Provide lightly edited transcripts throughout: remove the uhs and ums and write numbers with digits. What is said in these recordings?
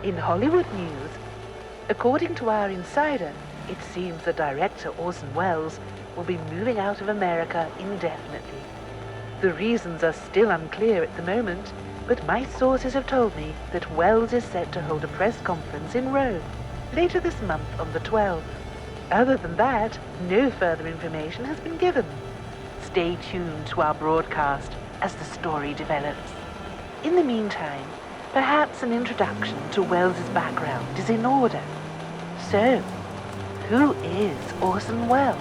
In Hollywood news, according to our insider, it seems the director Orson Welles will be moving out of America indefinitely. The reasons are still unclear at the moment, but my sources have told me that Welles is set to hold a press conference in Rome later this month on the 12th. Other than that, no further information has been given. Stay tuned to our broadcast as the story develops. In the meantime, perhaps an introduction to Welles's background is in order. So, who is Orson Welles?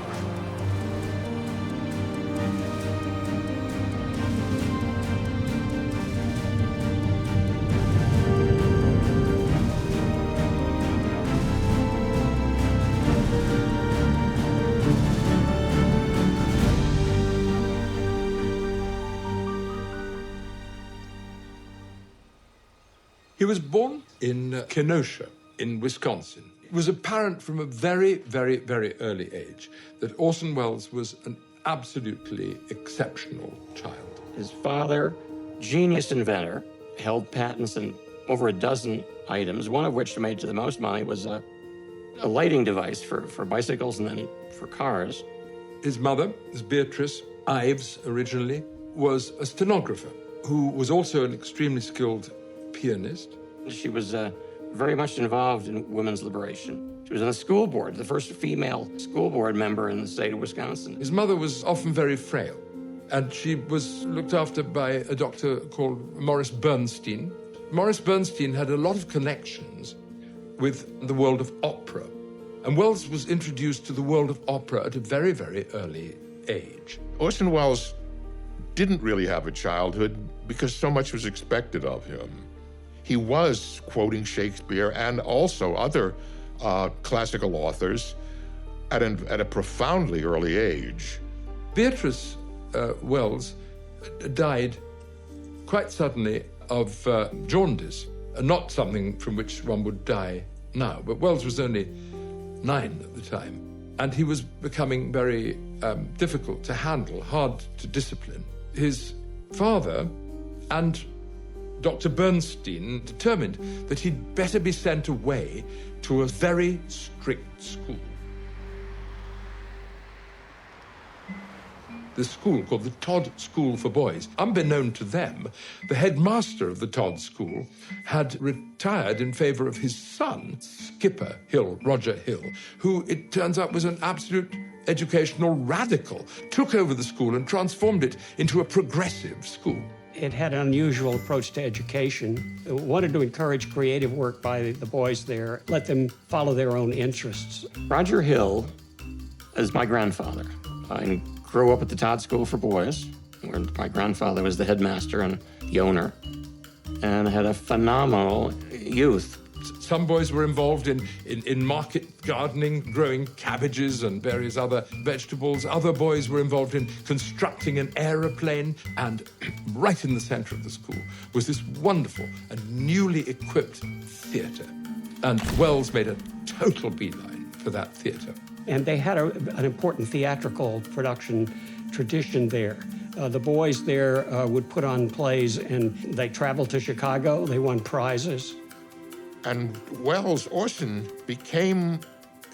He was born in Kenosha, in Wisconsin. It was apparent from a very, very, very early age that Orson Welles was an absolutely exceptional child. His father, genius inventor, held patents on over a dozen items, one of which made the most money was a lighting device for bicycles and then for cars. His mother, Beatrice Ives originally, was a stenographer who was also an extremely skilled pianist. She was very much involved in women's liberation. She was on the school board, the first female school board member in the state of Wisconsin. His mother was often very frail, and she was looked after by a doctor called Morris Bernstein. Morris Bernstein had a lot of connections with the world of opera, and Welles was introduced to the world of opera at a very, very early age. Orson Welles didn't really have a childhood because so much was expected of him. He was quoting Shakespeare and also other classical authors at a profoundly early age. Beatrice Wells died quite suddenly of jaundice, not something from which one would die now. But Wells was only 9 at the time, and he was becoming very difficult to handle, hard to discipline. His father and Dr. Bernstein determined that he'd better be sent away to a very strict school. The school called the Todd School for Boys. Unbeknown to them, the headmaster of the Todd School had retired in favor of his son, Skipper Hill, Roger Hill, who it turns out was an absolute educational radical, took over the school and transformed it into a progressive school. It had an unusual approach to education. It wanted to encourage creative work by the boys there, let them follow their own interests. Roger Hill is my grandfather. I grew up at the Todd School for Boys, where my grandfather was the headmaster and the owner, and had a phenomenal youth. Some boys were involved in market gardening, growing cabbages and various other vegetables. Other boys were involved in constructing an aeroplane. And right in the center of the school was this wonderful and newly equipped theater. And Wells made a total beeline for that theater. And they had an important theatrical production tradition there. The boys there would put on plays, and they traveled to Chicago. They won prizes. And Orson became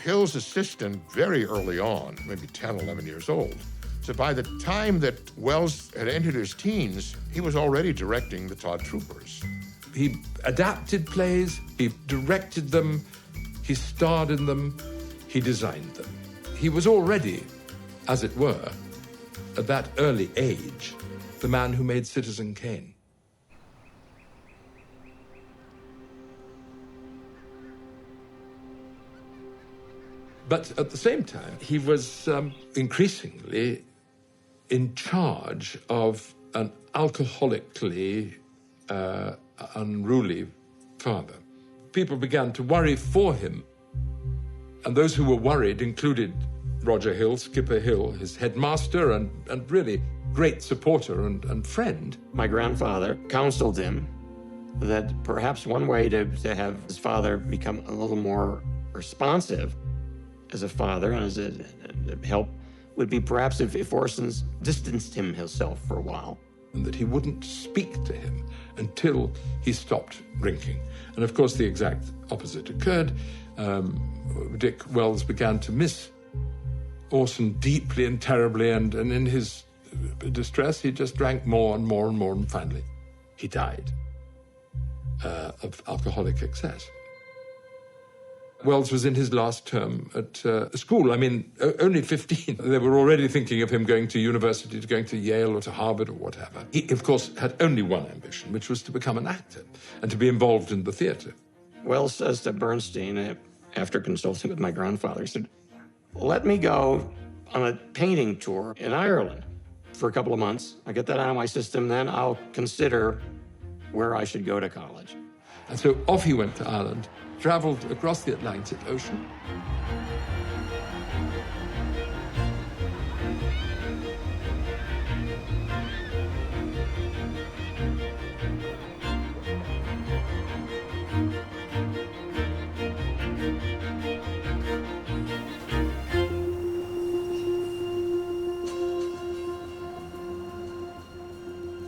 Hill's assistant very early on, maybe 10, 11 years old. So by the time that Welles had entered his teens, he was already directing the Todd Troopers. He adapted plays, he directed them, he starred in them, he designed them. He was already, as it were, at that early age, the man who made Citizen Kane. But at the same time, he was increasingly in charge of an alcoholically unruly father. People began to worry for him, and those who were worried included Roger Hill, Skipper Hill, his headmaster, and really great supporter and friend. My grandfather counseled him that perhaps one way to have his father become a little more responsive as a father and as a help would be perhaps if Orson distanced himself for a while and that he wouldn't speak to him until he stopped drinking. And of course, the exact opposite occurred. Dick Wells began to miss Orson deeply and terribly, and in his distress, he just drank more and more and more, and finally, he died of alcoholic excess. Wells was in his last term at school. I mean, only 15. They were already thinking of him going to university, going to Yale or to Harvard or whatever. He, of course, had only one ambition, which was to become an actor and to be involved in the theater. Wells says to Bernstein, after consulting with my grandfather, he said, let me go on a painting tour in Ireland for a couple of months. I get that out of my system, then I'll consider where I should go to college. And so off he went to Ireland, traveled across the Atlantic Ocean.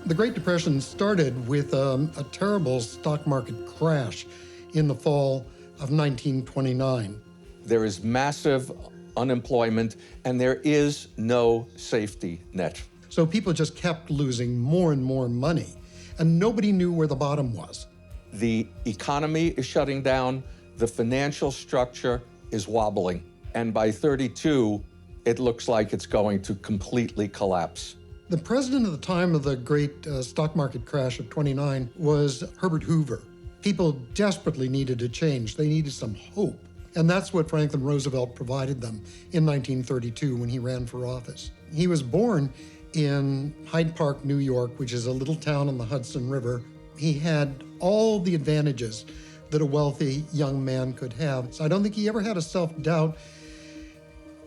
The Great Depression started with a terrible stock market crash in the fall of 1929. There is massive unemployment, and there is no safety net. So people just kept losing more and more money, and nobody knew where the bottom was. The economy is shutting down, the financial structure is wobbling, and by 32, it looks like it's going to completely collapse. The president at the time of the great stock market crash of 29 was Herbert Hoover. People desperately needed a change. They needed some hope. And that's what Franklin Roosevelt provided them in 1932 when he ran for office. He was born in Hyde Park, New York, which is a little town on the Hudson River. He had all the advantages that a wealthy young man could have. So I don't think he ever had a self-doubt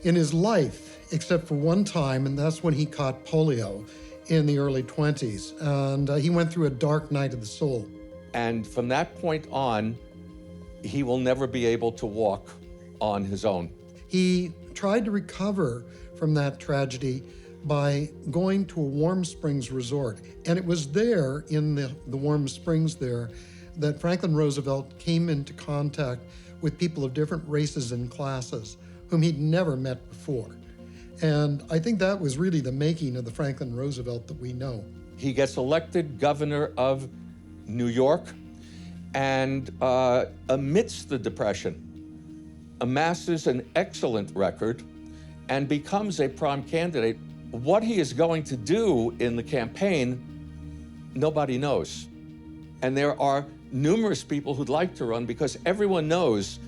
in his life, except for one time, and that's when he caught polio in the early 20s. And he went through a dark night of the soul. And from that point on, he will never be able to walk on his own. He tried to recover from that tragedy by going to a warm springs resort. And it was there, in the warm springs there, that Franklin Roosevelt came into contact with people of different races and classes whom he'd never met before. And I think that was really the making of the Franklin Roosevelt that we know. He gets elected governor of New York, and amidst the Depression, amasses an excellent record and becomes a prime candidate. What he is going to do in the campaign, nobody knows. And there are numerous people who'd like to run because everyone knows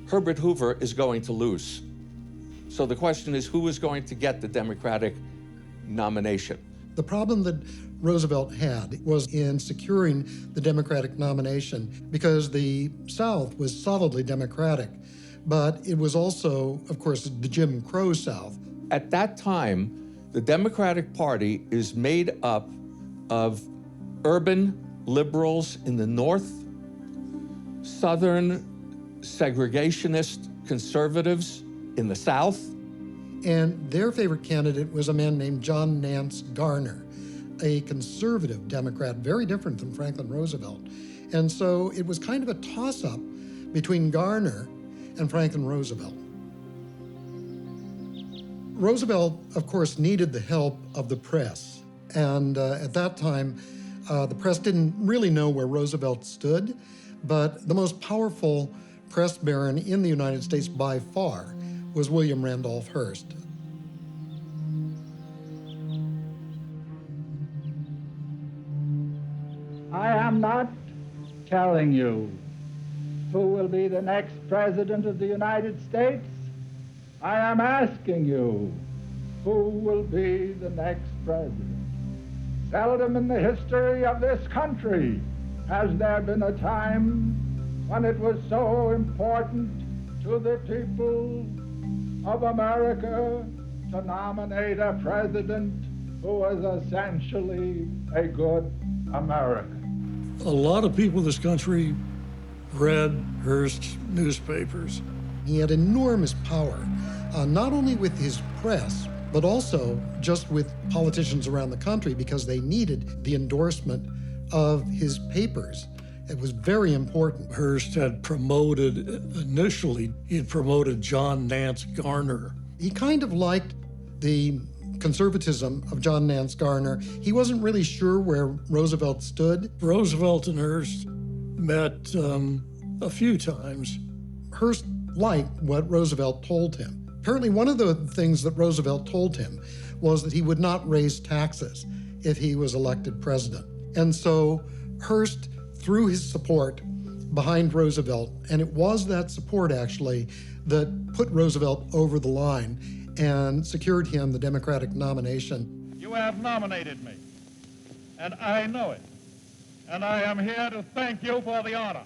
Herbert Hoover is going to lose. So the question is, who is going to get the Democratic nomination? The problem that Roosevelt had was in securing the Democratic nomination because the South was solidly Democratic, but it was also, of course, the Jim Crow South. At that time, the Democratic Party is made up of urban liberals in the North, Southern segregationist conservatives in the South. And their favorite candidate was a man named John Nance Garner, a conservative Democrat, very different than Franklin Roosevelt. And so it was kind of a toss-up between Garner and Franklin Roosevelt. Roosevelt, of course, needed the help of the press. And at that time, the press didn't really know where Roosevelt stood, but the most powerful press baron in the United States by far was William Randolph Hearst. I am not telling you who will be the next president of the United States. I am asking you, who will be the next president? Seldom in the history of this country has there been a time when it was so important to the people of America to nominate a president who was essentially a good American. A lot of people in this country read Hearst's newspapers. He had enormous power, not only with his press, but also just with politicians around the country because they needed the endorsement of his papers. It was very important. Hearst had promoted, initially, he had promoted John Nance Garner. He kind of liked the conservatism of John Nance Garner. He wasn't really sure where Roosevelt stood. Roosevelt and Hearst met a few times. Hearst liked what Roosevelt told him. Apparently, one of the things that Roosevelt told him was that he would not raise taxes if he was elected president. And so Hearst threw his support behind Roosevelt, and it was that support, actually, that put Roosevelt over the line and secured him the Democratic nomination. You have nominated me, and I know it, and I am here to thank you for the honor.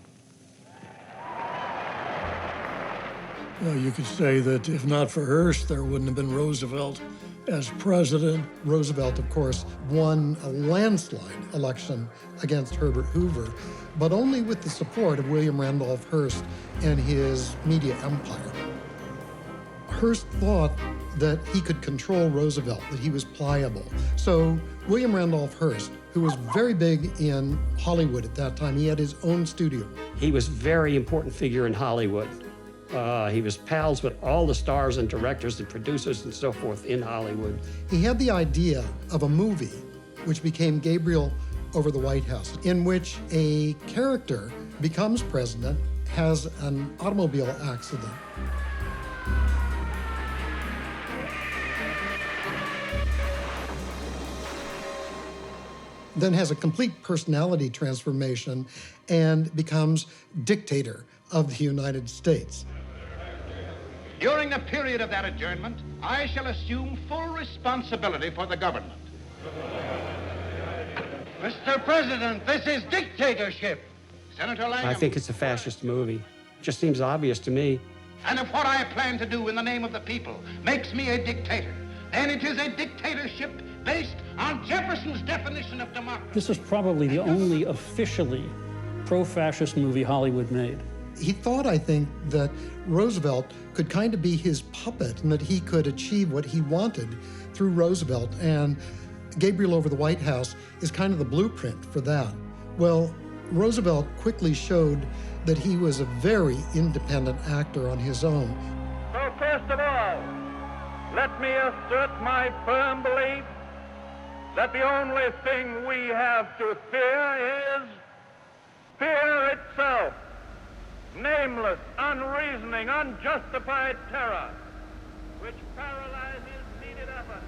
You could say that if not for Hearst, there wouldn't have been Roosevelt as president. Roosevelt, of course, won a landslide election against Herbert Hoover, but only with the support of William Randolph Hearst and his media empire. Hearst thought that he could control Roosevelt, that he was pliable. So William Randolph Hearst, who was very big in Hollywood at that time, he had his own studio. He was a very important figure in Hollywood. He was pals with all the stars and directors and producers and so forth in Hollywood. He had the idea of a movie which became Gabriel Over the White House, in which a character becomes president, has an automobile accident. Then has a complete personality transformation and becomes dictator of the United States. During the period of that adjournment, I shall assume full responsibility for the government. Mr. President, this is dictatorship. Senator Langham. I think it's a fascist movie. Just seems obvious to me. And if what I plan to do in the name of the people makes me a dictator, then it is a dictatorship based on Jefferson's definition of democracy. This is probably the only officially pro-fascist movie Hollywood made. He thought, I think, that Roosevelt could kind of be his puppet and that he could achieve what he wanted through Roosevelt. And Gabriel Over the White House is kind of the blueprint for that. Well, Roosevelt quickly showed that he was a very independent actor on his own. So first of all, let me assert my firm belief that the only thing we have to fear is fear itself. Nameless, unreasoning, unjustified terror, which paralyzes needed effort.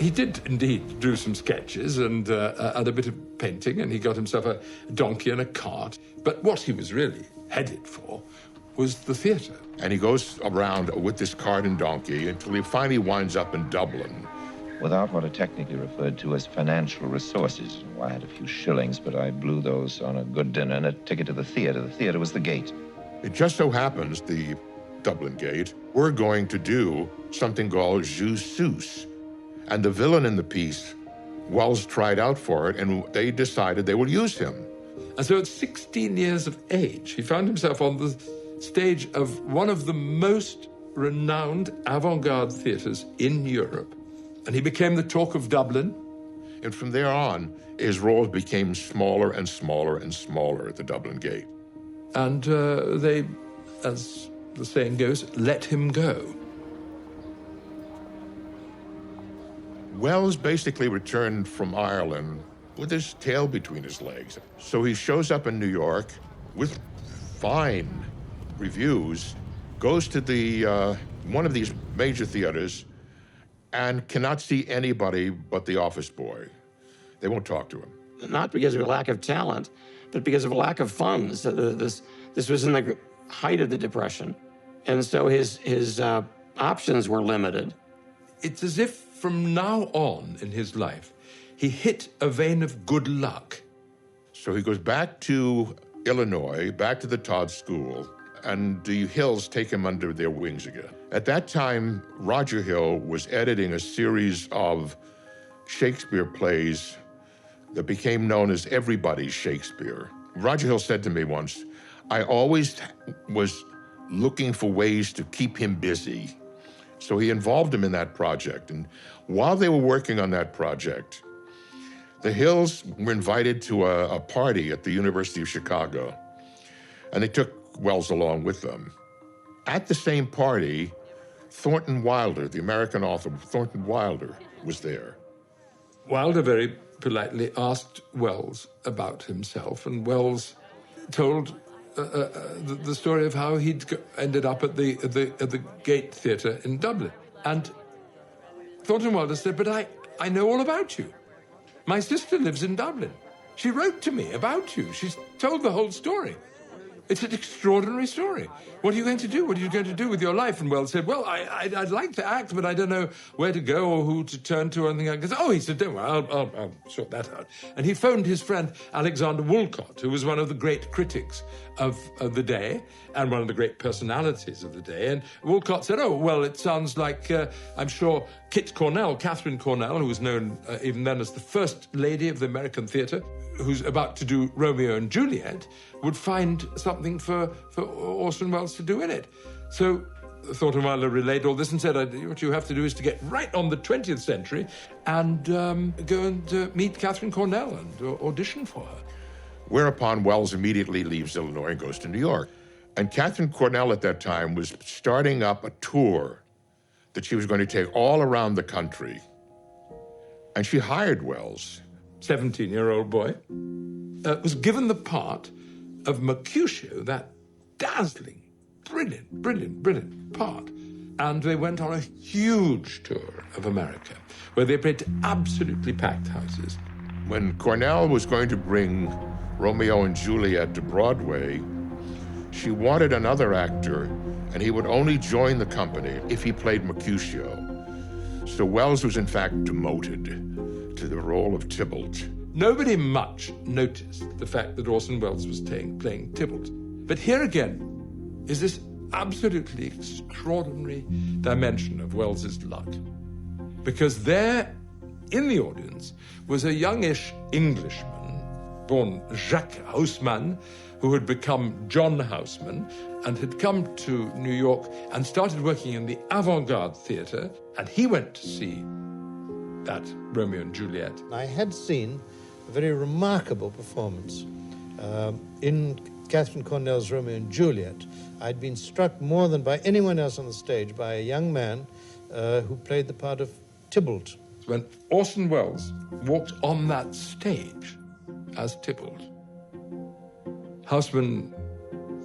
He did indeed do some sketches and a bit of painting, and he got himself a donkey and a cart. But what he was really headed for was the theatre. And he goes around with this cart and donkey until he finally winds up in Dublin. Without what are technically referred to as financial resources. Well, I had a few shillings, but I blew those on a good dinner and a ticket to the theater. The theater was the gate. It just so happens, the Dublin Gate, we're going to do something called jus sus. And the villain in the piece, Welles tried out for it, and they decided they would use him. And so at 16 years of age, he found himself on the stage of one of the most renowned avant-garde theatres in Europe. And he became the talk of Dublin. And from there on, his roles became smaller and smaller and smaller at the Dublin Gate. And they, as the saying goes, let him go. Welles basically returned from Ireland with his tail between his legs. So he shows up in New York with fine reviews, goes to the one of these major theaters, and cannot see anybody but the office boy. They won't talk to him. Not because of a lack of talent, but because of a lack of funds. This was in the height of the Depression. And so his options were limited. It's as if from now on in his life, he hit a vein of good luck. So he goes back to Illinois, back to the Todd School, and the Hills take him under their wings again. At that time, Roger Hill was editing a series of Shakespeare plays that became known as Everybody's Shakespeare. Roger Hill said to me once, I always was looking for ways to keep him busy. So he involved him in that project. And while they were working on that project, the Hills were invited to a party at the University of Chicago, and they took Wells along with them. At the same party, Thornton Wilder, the American author Thornton Wilder, was there. Wilder very politely asked Wells about himself, and Wells told the story of how he'd ended up at the Gate Theatre in Dublin. And Thornton Wilder said, "But I know all about you. My sister lives in Dublin. She wrote to me about you. She's told the whole story. It's an extraordinary story. What are you going to do? What are you going to do with your life?" And Wells said, "Well, I'd like to act, but I don't know where to go or who to turn to or anything like that." Oh, he said, "Don't worry, I'll sort that out." And he phoned his friend Alexander Woolcott, who was one of the great critics of the day and one of the great personalities of the day. And Woolcott said, "Oh, well, it sounds like, I'm sure Catherine Cornell, who was known even then as the first lady of the American theatre, who's about to do Romeo and Juliet, would find something for Orson Welles to do in it." So Thornton Wilder relayed all this and said, "What you have to do is to get right on the 20th century and go and meet Catherine Cornell and audition for her." Whereupon Wells immediately leaves Illinois and goes to New York. And Catherine Cornell at that time was starting up a tour that she was going to take all around the country. And she hired Wells. 17-year-old boy, was given the part of Mercutio, that dazzling, brilliant part. And they went on a huge tour of America, where they played to absolutely packed houses. When Cornell was going to bring Romeo and Juliet to Broadway, she wanted another actor, and he would only join the company if he played Mercutio. So Wells was in fact demoted to the role of Tybalt. Nobody much noticed the fact that Orson Welles was playing Tybalt. But here again is this absolutely extraordinary dimension of Welles's luck. Because there, in the audience, was a youngish Englishman, born Jacques Haussmann, who had become John Houseman and had come to New York and started working in the avant-garde theatre, and he went to see that Romeo and Juliet. I had seen a very remarkable performance in Catherine Cornell's Romeo and Juliet. I'd been struck more than by anyone else on the stage by a young man who played the part of Tybalt. When Orson Welles walked on that stage as Tybalt, Houseman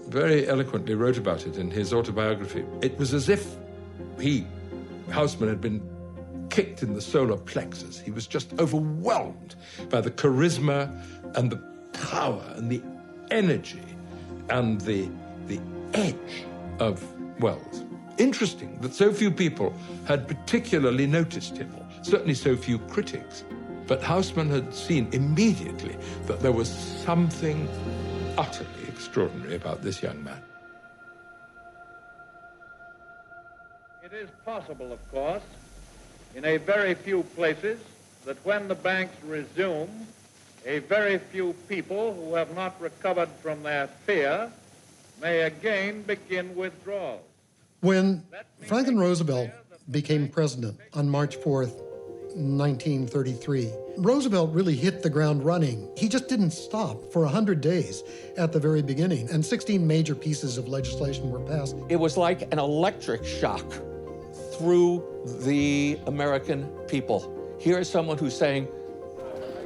very eloquently wrote about it in his autobiography. It was as if Houseman, had been kicked in the solar plexus. He was just overwhelmed by the charisma and the power and the energy and the edge of Welles. Interesting that so few people had particularly noticed him, or certainly so few critics. But Houseman had seen immediately that there was something utterly extraordinary about this young man. It is possible, of course, in a very few places, that when the banks resume, a very few people who have not recovered from their fear may again begin withdrawals. When Franklin Roosevelt became president on March 4th, 1933, Roosevelt really hit the ground running. He just didn't stop for 100 days at the very beginning, and 16 major pieces of legislation were passed. It was like an electric shock through the American people. Here is someone who's saying,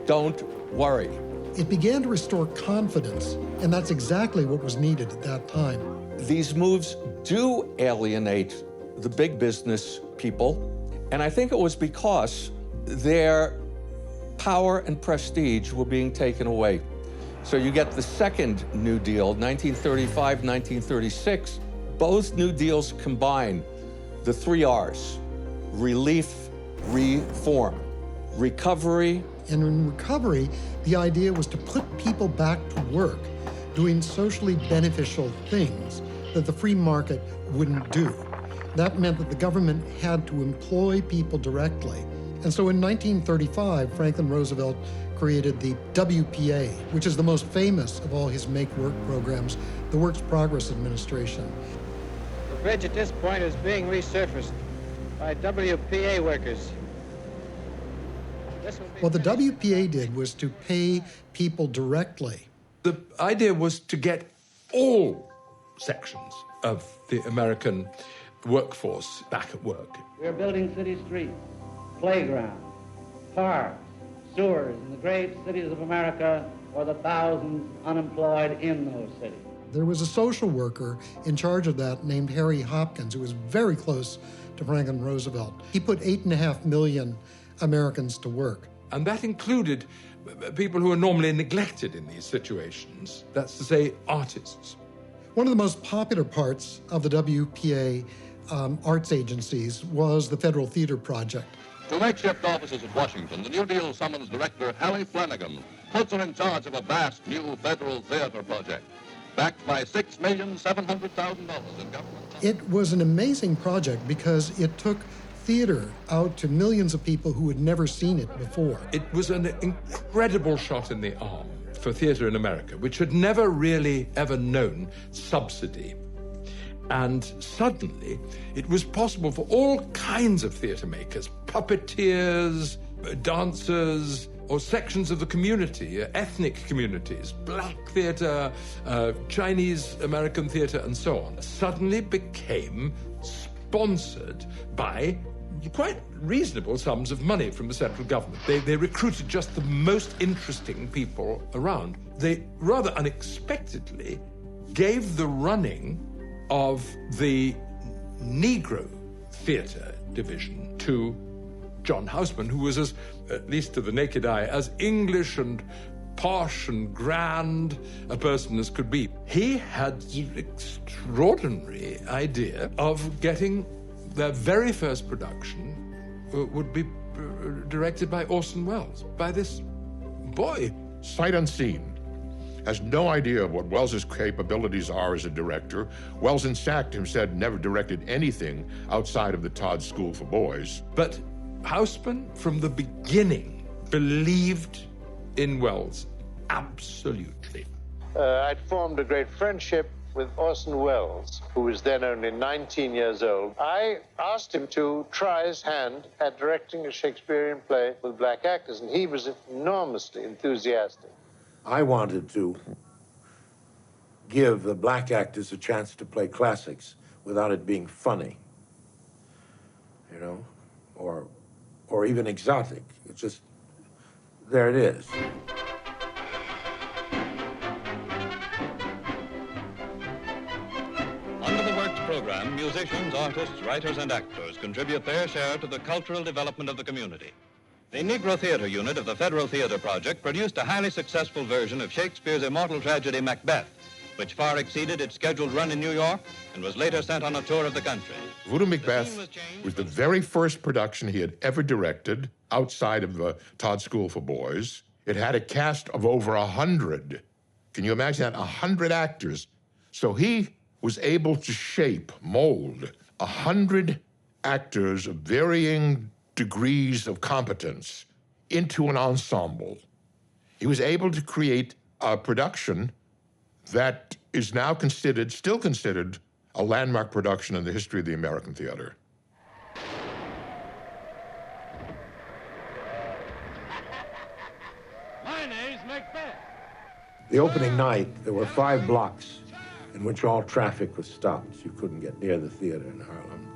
don't worry. It began to restore confidence, and that's exactly what was needed at that time. These moves do alienate the big business people, and I think it was because their power and prestige were being taken away. So you get the second New Deal, 1935, 1936. Both New Deals combine the 3 R's: relief, reform, recovery. And in recovery, the idea was to put people back to work, doing socially beneficial things that the free market wouldn't do. That meant that the government had to employ people directly. And so in 1935, Franklin Roosevelt created the WPA, which is the most famous of all his make-work programs, the Works Progress Administration. bridge at this point is being resurfaced by WPA workers. What the WPA did was to pay people directly. The idea was to get all sections of the American workforce back at work. We're building city streets, playgrounds, parks, sewers in the great cities of America for the thousands unemployed in those cities. There was a social worker in charge of that named Harry Hopkins, who was very close to Franklin Roosevelt. He put 8.5 million Americans to work. And that included people who are normally neglected in these situations, that's to say, artists. One of the most popular parts of the WPA arts agencies was the Federal Theater Project. To makeshift offices at Washington, the New Deal summons director Hallie Flanagan, puts her in charge of a vast new federal theater project, backed by $6,700,000 in government. It was an amazing project because it took theater out to millions of people who had never seen it before. It was an incredible shot in the arm for theater in America, which had never really ever known subsidy. And suddenly, it was possible for all kinds of theater makers, puppeteers, dancers, or sections of the community, ethnic communities, black theater, Chinese American theater, and so on, suddenly became sponsored by quite reasonable sums of money from the central government. They recruited just the most interesting people around. They rather unexpectedly gave the running of the Negro theater division to John Houseman, who was, as, at least to the naked eye, as English and posh and grand a person as could be. He had an extraordinary idea of getting their very first production would be directed by Orson Welles, by this boy. Sight unseen, has no idea of what Welles's capabilities are as a director. Welles, in fact, himself never directed anything outside of the Todd School for Boys. But Houseman, from the beginning, believed in Welles absolutely. I'd formed a great friendship with Orson Welles, who was then only 19 years old. I asked him to try his hand at directing a Shakespearean play with black actors, and he was enormously enthusiastic. I wanted to give the black actors a chance to play classics without it being funny, you know, or even exotic. It's just, there it is. Under the Works program, musicians, artists, writers, and actors contribute their share to the cultural development of the community. The Negro Theater Unit of the Federal Theater Project produced a highly successful version of Shakespeare's immortal tragedy Macbeth, which far exceeded its scheduled run in New York and was later sent on a tour of the country. Voodoo Macbeth was the very first production he had ever directed outside of the Todd School for Boys. It had a cast of over 100. Can you imagine that? 100 actors. So he was able to mold 100 actors of varying degrees of competence into an ensemble. He was able to create a production that is now still considered a landmark production in the history of the American theater. My name's Macbeth. The opening night, there were 5 blocks in which all traffic was stopped. You couldn't get near the theater in Harlem.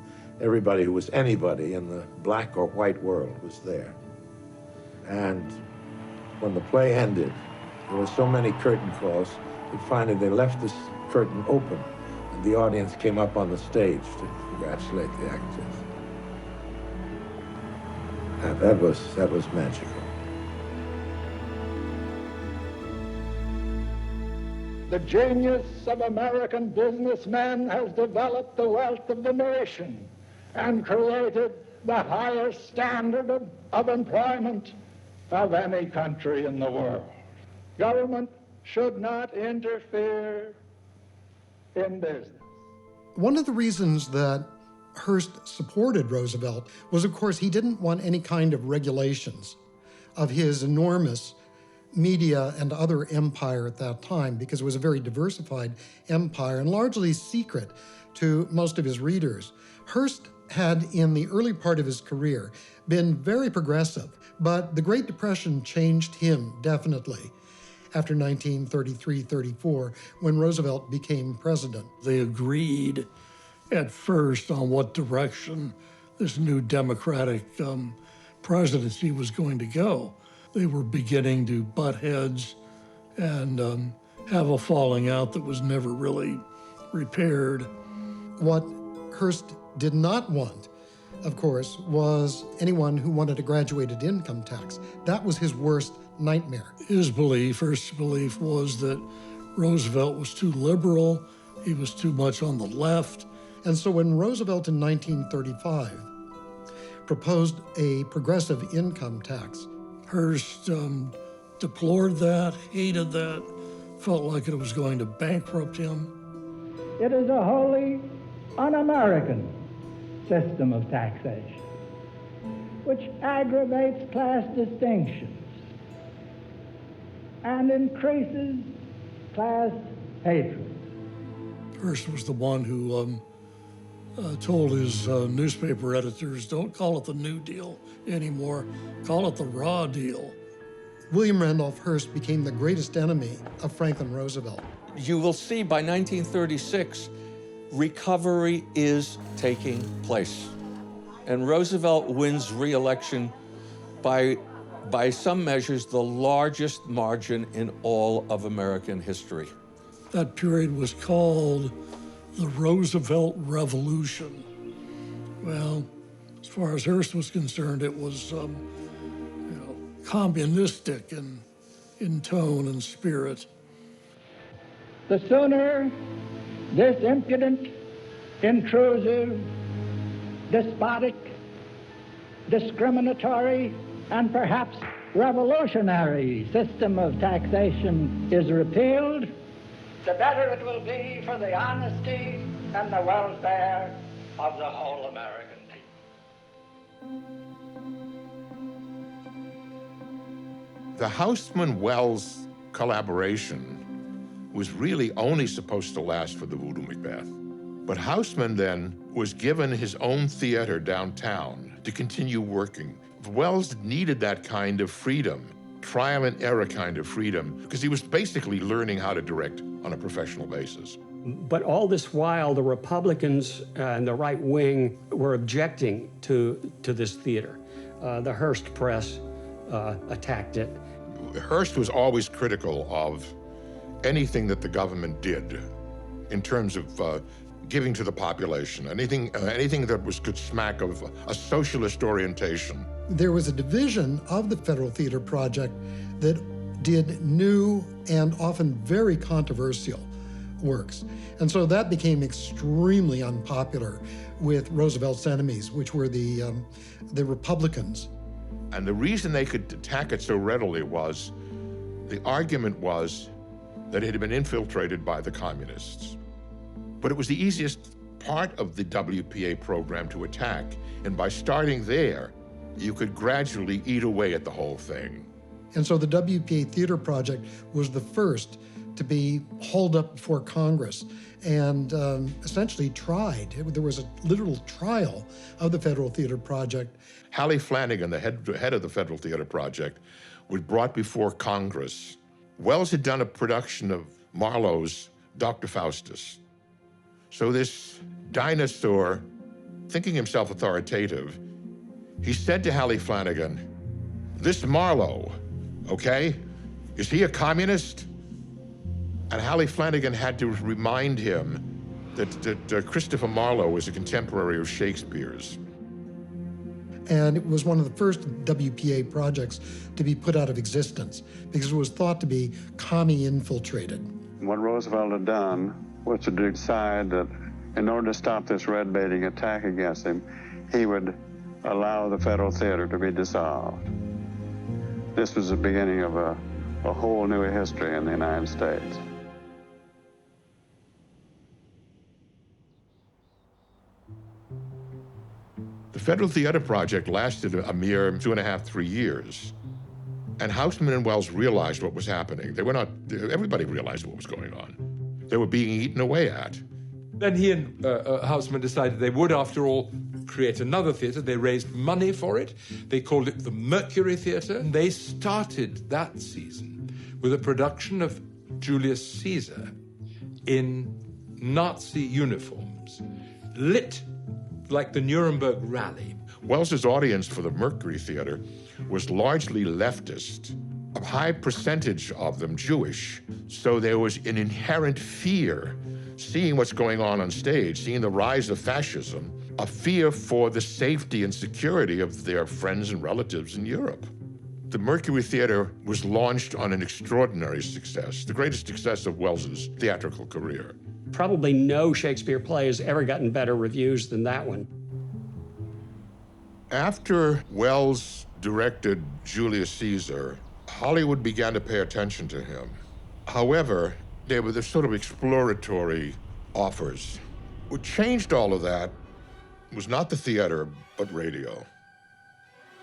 Everybody who was anybody in the black or white world was there. And when the play ended, there were so many curtain calls that finally they left this curtain open and the audience came up on the stage to congratulate the actors. And that was magical. The genius of American businessmen has developed the wealth of the nation and created the highest standard of employment of any country in the world. Government should not interfere in business. One of the reasons that Hearst supported Roosevelt was, of course, he didn't want any kind of regulations of his enormous media and other empire at that time, because it was a very diversified empire and largely secret to most of his readers. Hearst had, in the early part of his career, been very progressive, but the Great Depression changed him definitely after 1933-34, when Roosevelt became president. They agreed at first on what direction this new Democratic presidency was going to go. They were beginning to butt heads and have a falling out that was never really repaired. What Hearst did not want, of course, was anyone who wanted a graduated income tax. That was his worst nightmare. His belief, Hearst's belief, was that Roosevelt was too liberal, he was too much on the left. And so when Roosevelt in 1935 proposed a progressive income tax, Hearst deplored that, hated that, felt like it was going to bankrupt him. It is a wholly un-American system of taxation, which aggravates class distinctions and increases class hatred. Hearst was the one who told his newspaper editors, don't call it the New Deal anymore, call it the Raw Deal. William Randolph Hearst became the greatest enemy of Franklin Roosevelt. You will see by 1936, recovery is taking place. And Roosevelt wins re-election by some measures, the largest margin in all of American history. That period was called the Roosevelt Revolution. Well, as far as Hearst was concerned, it was communistic in tone and spirit. The sooner this impudent, intrusive, despotic, discriminatory, and perhaps revolutionary system of taxation is repealed, the better it will be for the honesty and the welfare of the whole American people. The Houseman-Wells collaboration was really only supposed to last for the Voodoo Macbeth. But Houseman then was given his own theater downtown to continue working. Wells needed that kind of freedom, trial and error kind of freedom, because he was basically learning how to direct on a professional basis. But all this while, the Republicans and the right wing were objecting to this theater. The Hearst press attacked it. Hearst was always critical of anything that the government did in terms of giving to the population, anything that could smack of a socialist orientation. There was a division of the Federal Theater Project that did new and often very controversial works. And so that became extremely unpopular with Roosevelt's enemies, which were the Republicans. And the reason they could attack it so readily was, the argument was that it had been infiltrated by the communists. But it was the easiest part of the WPA program to attack, and by starting there, you could gradually eat away at the whole thing. And so the WPA Theater Project was the first to be hauled up before Congress and essentially tried. There was a literal trial of the Federal Theater Project. Hallie Flanagan, the head of the Federal Theater Project, was brought before Congress. Wells had done a production of Marlowe's Dr. Faustus. So this dinosaur, thinking himself authoritative, he said to Hallie Flanagan, "This Marlowe, okay, is he a communist?" And Hallie Flanagan had to remind him that Christopher Marlowe was a contemporary of Shakespeare's. And it was one of the first WPA projects to be put out of existence because it was thought to be commie-infiltrated. What Roosevelt had done was to decide that in order to stop this red-baiting attack against him, he would allow the Federal Theater to be dissolved. This was the beginning of a whole new history in the United States. The Federal Theater Project lasted a mere 2.5, 3 years. And Houseman and Wells realized what was happening. Everybody realized what was going on. They were being eaten away at. Then he and Houseman decided they would, after all, create another theatre. They raised money for it. They called it the Mercury Theatre. And they started that season with a production of Julius Caesar in Nazi uniforms, lit like the Nuremberg Rally. Wells's audience for the Mercury Theatre was largely leftist, a high percentage of them Jewish. So there was an inherent fear, seeing what's going on stage, seeing the rise of fascism, a fear for the safety and security of their friends and relatives in Europe. The Mercury Theatre was launched on an extraordinary success, the greatest success of Wells's theatrical career. Probably no Shakespeare play has ever gotten better reviews than that one. After Wells directed Julius Caesar, Hollywood began to pay attention to him. However, they were the sort of exploratory offers. What changed all of that was not the theater, but radio.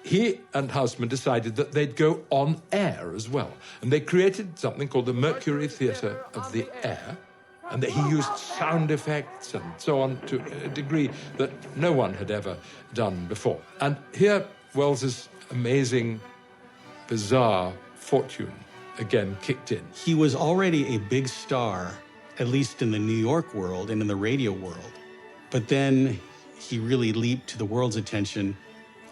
He and Houseman decided that they'd go on air as well. And they created something called the Mercury Theatre of the Air, and that he used sound effects and so on to a degree that no one had ever done before. And here, Wells's amazing, bizarre fortune again kicked in. He was already a big star, at least in the New York world and in the radio world. But then he really leaped to the world's attention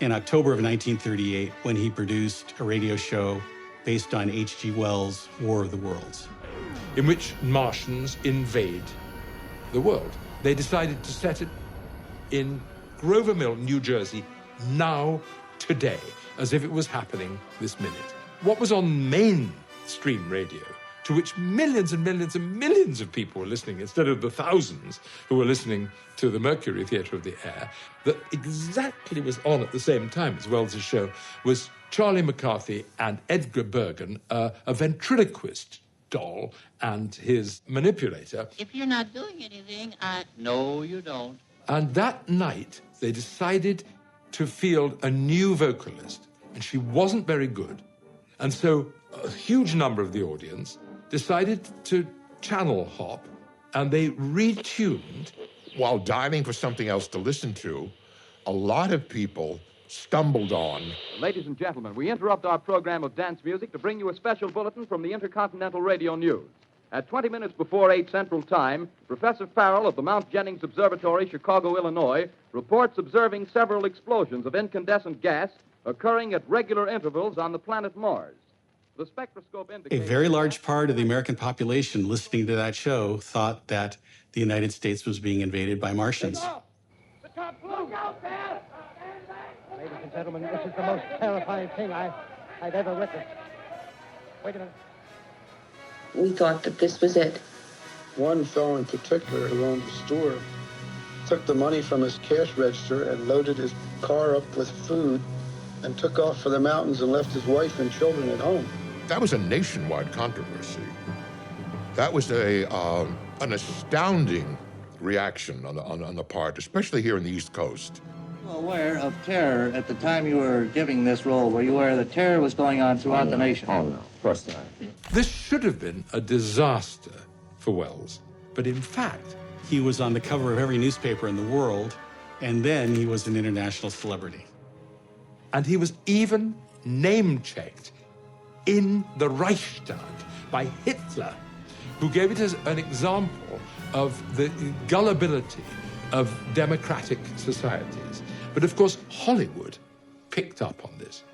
in October of 1938 when he produced a radio show based on H.G. Wells' War of the Worlds, in which Martians invade the world. They decided to set it in Grover Mill, New Jersey, now, today, as if it was happening this minute. What was on mainstream radio, to which millions and millions and millions of people were listening, instead of the thousands who were listening to the Mercury Theatre of the Air, that exactly was on at the same time as Wells's show, was Charlie McCarthy and Edgar Bergen, a ventriloquist doll, and his manipulator. If you're not doing anything, no, you don't. And that night, they decided to field a new vocalist, and she wasn't very good. And so a huge number of the audience decided to channel hop, and they retuned. While diving for something else to listen to, a lot of people stumbled on. Ladies and gentlemen, we interrupt our program of dance music to bring you a special bulletin from the Intercontinental Radio News. At 20 minutes before 8 Central Time, Professor Farrell of the Mount Jennings Observatory, Chicago, Illinois, reports observing several explosions of incandescent gas occurring at regular intervals on the planet Mars. The spectroscope indicates... A very large part of the American population listening to that show thought that the United States was being invaded by Martians. The top look out there! Ladies and gentlemen, this is the most terrifying thing I've ever witnessed. Wait a minute. We thought that this was it. One fellow in particular who owned the store took the money from his cash register and loaded his car up with food and took off for the mountains and left his wife and children at home. That was a nationwide controversy. That was an astounding reaction on the part, especially here in the East Coast. Aware of terror at the time you were giving this role? Were you aware that terror was going on throughout the nation? Oh, no, of course not. This should have been a disaster for Wells, but in fact... He was on the cover of every newspaper in the world, and then he was an international celebrity. And he was even name-checked in the Reichstag by Hitler, who gave it as an example of the gullibility of democratic societies. But of course, Hollywood picked up on this.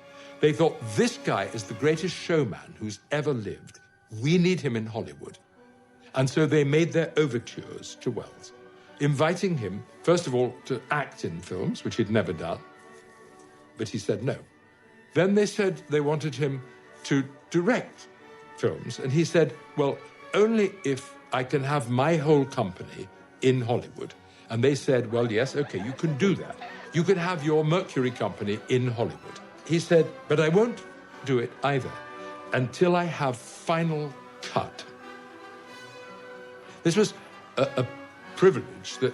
They thought, this guy is the greatest showman who's ever lived. We need him in Hollywood. And so they made their overtures to Wells, inviting him, first of all, to act in films, which he'd never done, but he said no. Then they said they wanted him to direct films, and he said, well, only if I can have my whole company in Hollywood. And they said, well, yes, okay, you can do that. You can have your Mercury company in Hollywood. He said, but I won't do it either until I have final cut. This was a privilege that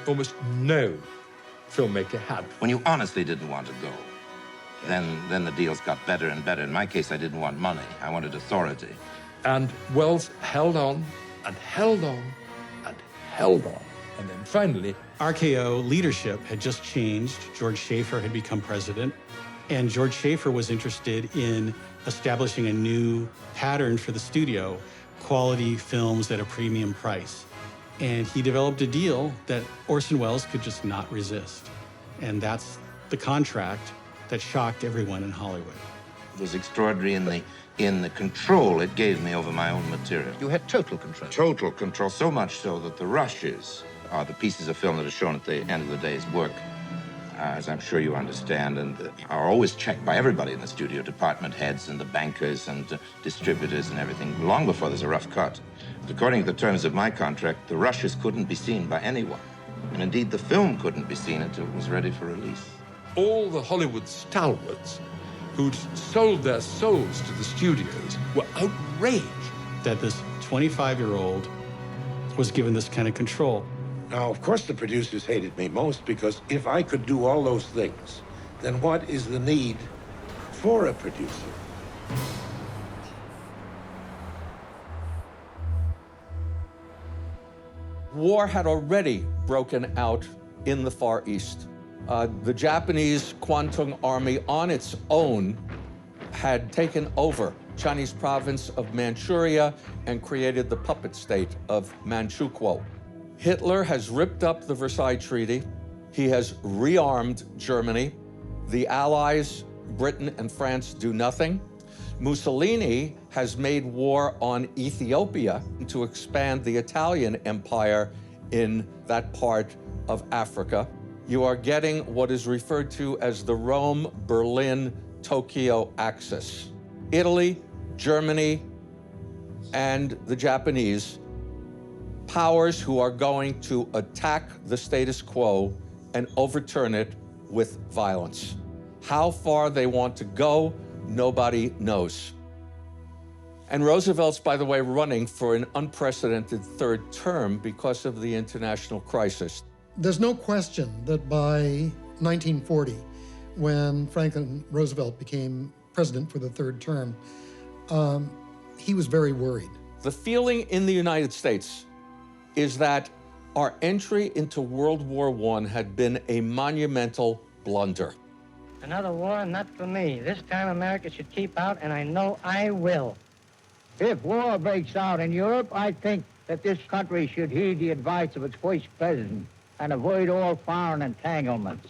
almost no filmmaker had. When you honestly didn't want to go, Then the deals got better and better. In my case, I didn't want money. I wanted authority. And Wells held on and held on and held on. And then finally, RKO leadership had just changed. George Schaefer had become president, and George Schaefer was interested in establishing a new pattern for the studio, quality films at a premium price. And he developed a deal that Orson Welles could just not resist. And that's the contract that shocked everyone in Hollywood. It was extraordinary in the control it gave me over my own material. You had total control. Total control, so much so that the rushes are the pieces of film that are shown at the end of the day's work, as I'm sure you understand, and are always checked by everybody in the studio, department heads and the bankers and distributors and everything, long before there's a rough cut. According to the terms of my contract, the rushes couldn't be seen by anyone. And indeed, the film couldn't be seen until it was ready for release. all the Hollywood stalwarts who'd sold their souls to the studios were outraged that this 25-year-old was given this kind of control. Now, of course, the producers hated me most, because if I could do all those things, then what is the need for a producer? War had already broken out in the Far East. The Japanese Kwantung Army on its own had taken over Chinese province of Manchuria and created the puppet state of Manchukuo. Hitler has ripped up the Versailles Treaty. He has rearmed Germany. The Allies, Britain and France, do nothing. Mussolini has made war on Ethiopia to expand the Italian empire in that part of Africa. You are getting what is referred to as the Rome-Berlin-Tokyo axis. Italy, Germany, and the Japanese, powers who are going to attack the status quo and overturn it with violence. How far they want to go, nobody knows. And Roosevelt's, by the way, running for an unprecedented third term because of the international crisis. There's no question that by 1940, when Franklin Roosevelt became president for the third term, he was very worried. The feeling in the United States is that our entry into World War I had been a monumental blunder. Another war, not for me. This time America should keep out, and I know I will. If war breaks out in Europe, I think that this country should heed the advice of its first president and avoid all foreign entanglements.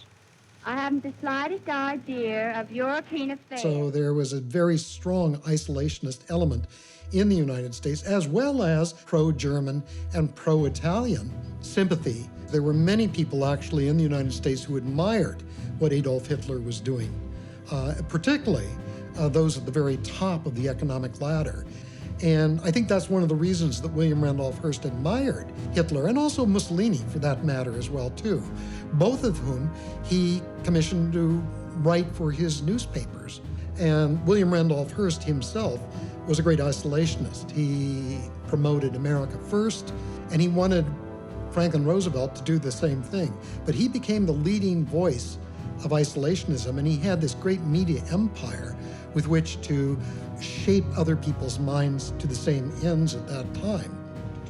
I haven't the slightest idea of European affairs. So there was a very strong isolationist element in the United States, as well as pro-German and pro-Italian sympathy. There were many people actually in the United States who admired what Adolf Hitler was doing, particularly those at the very top of the economic ladder. And I think that's one of the reasons that William Randolph Hearst admired Hitler, and also Mussolini for that matter as well too, both of whom he commissioned to write for his newspapers. And William Randolph Hearst himself was a great isolationist. He promoted America first, and he wanted Franklin Roosevelt to do the same thing. But he became the leading voice of isolationism, and he had this great media empire with which to shape other people's minds to the same ends at that time.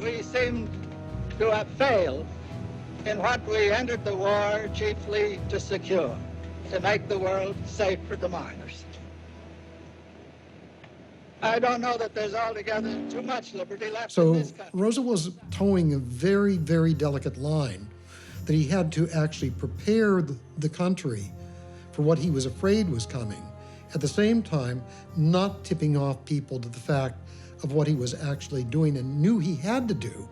We seem to have failed in what we entered the war chiefly to secure, to make the world safe for the miners. I don't know that there's altogether too much liberty left in this country. Roosevelt was towing a very, very delicate line that he had to actually prepare the country for what he was afraid was coming, at the same time not tipping off people to the fact of what he was actually doing and knew he had to do.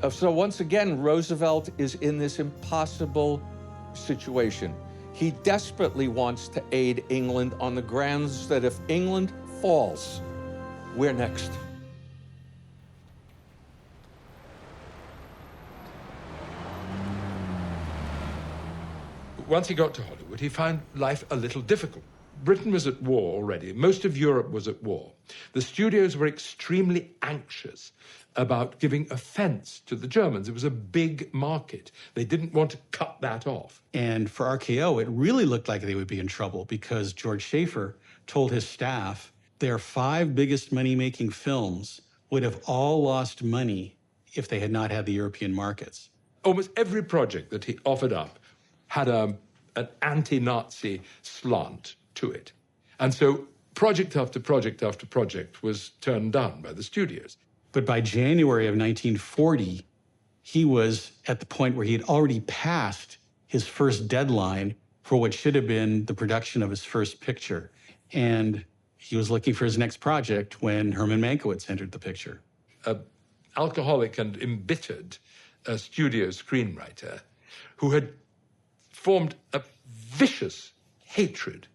So once again, Roosevelt is in this impossible situation. He desperately wants to aid England on the grounds that if England falls, we're next. Once he got to Hollywood, he found life a little difficult Britain was at war already. Most of Europe was at war. The studios were extremely anxious about giving offense to the Germans. It was a big market. They didn't want to cut that off. And for RKO, it really looked like they would be in trouble because George Schaefer told his staff their 5 biggest money-making films would have all lost money if they had not had the European markets. Almost every project that he offered up had an anti-Nazi slant to it. And so project after project after project was turned down by the studios. But by January of 1940, he was at the point where he had already passed his first deadline for what should have been the production of his first picture. And he was looking for his next project when Herman Mankiewicz entered the picture. An alcoholic and embittered studio screenwriter who had formed a vicious hatred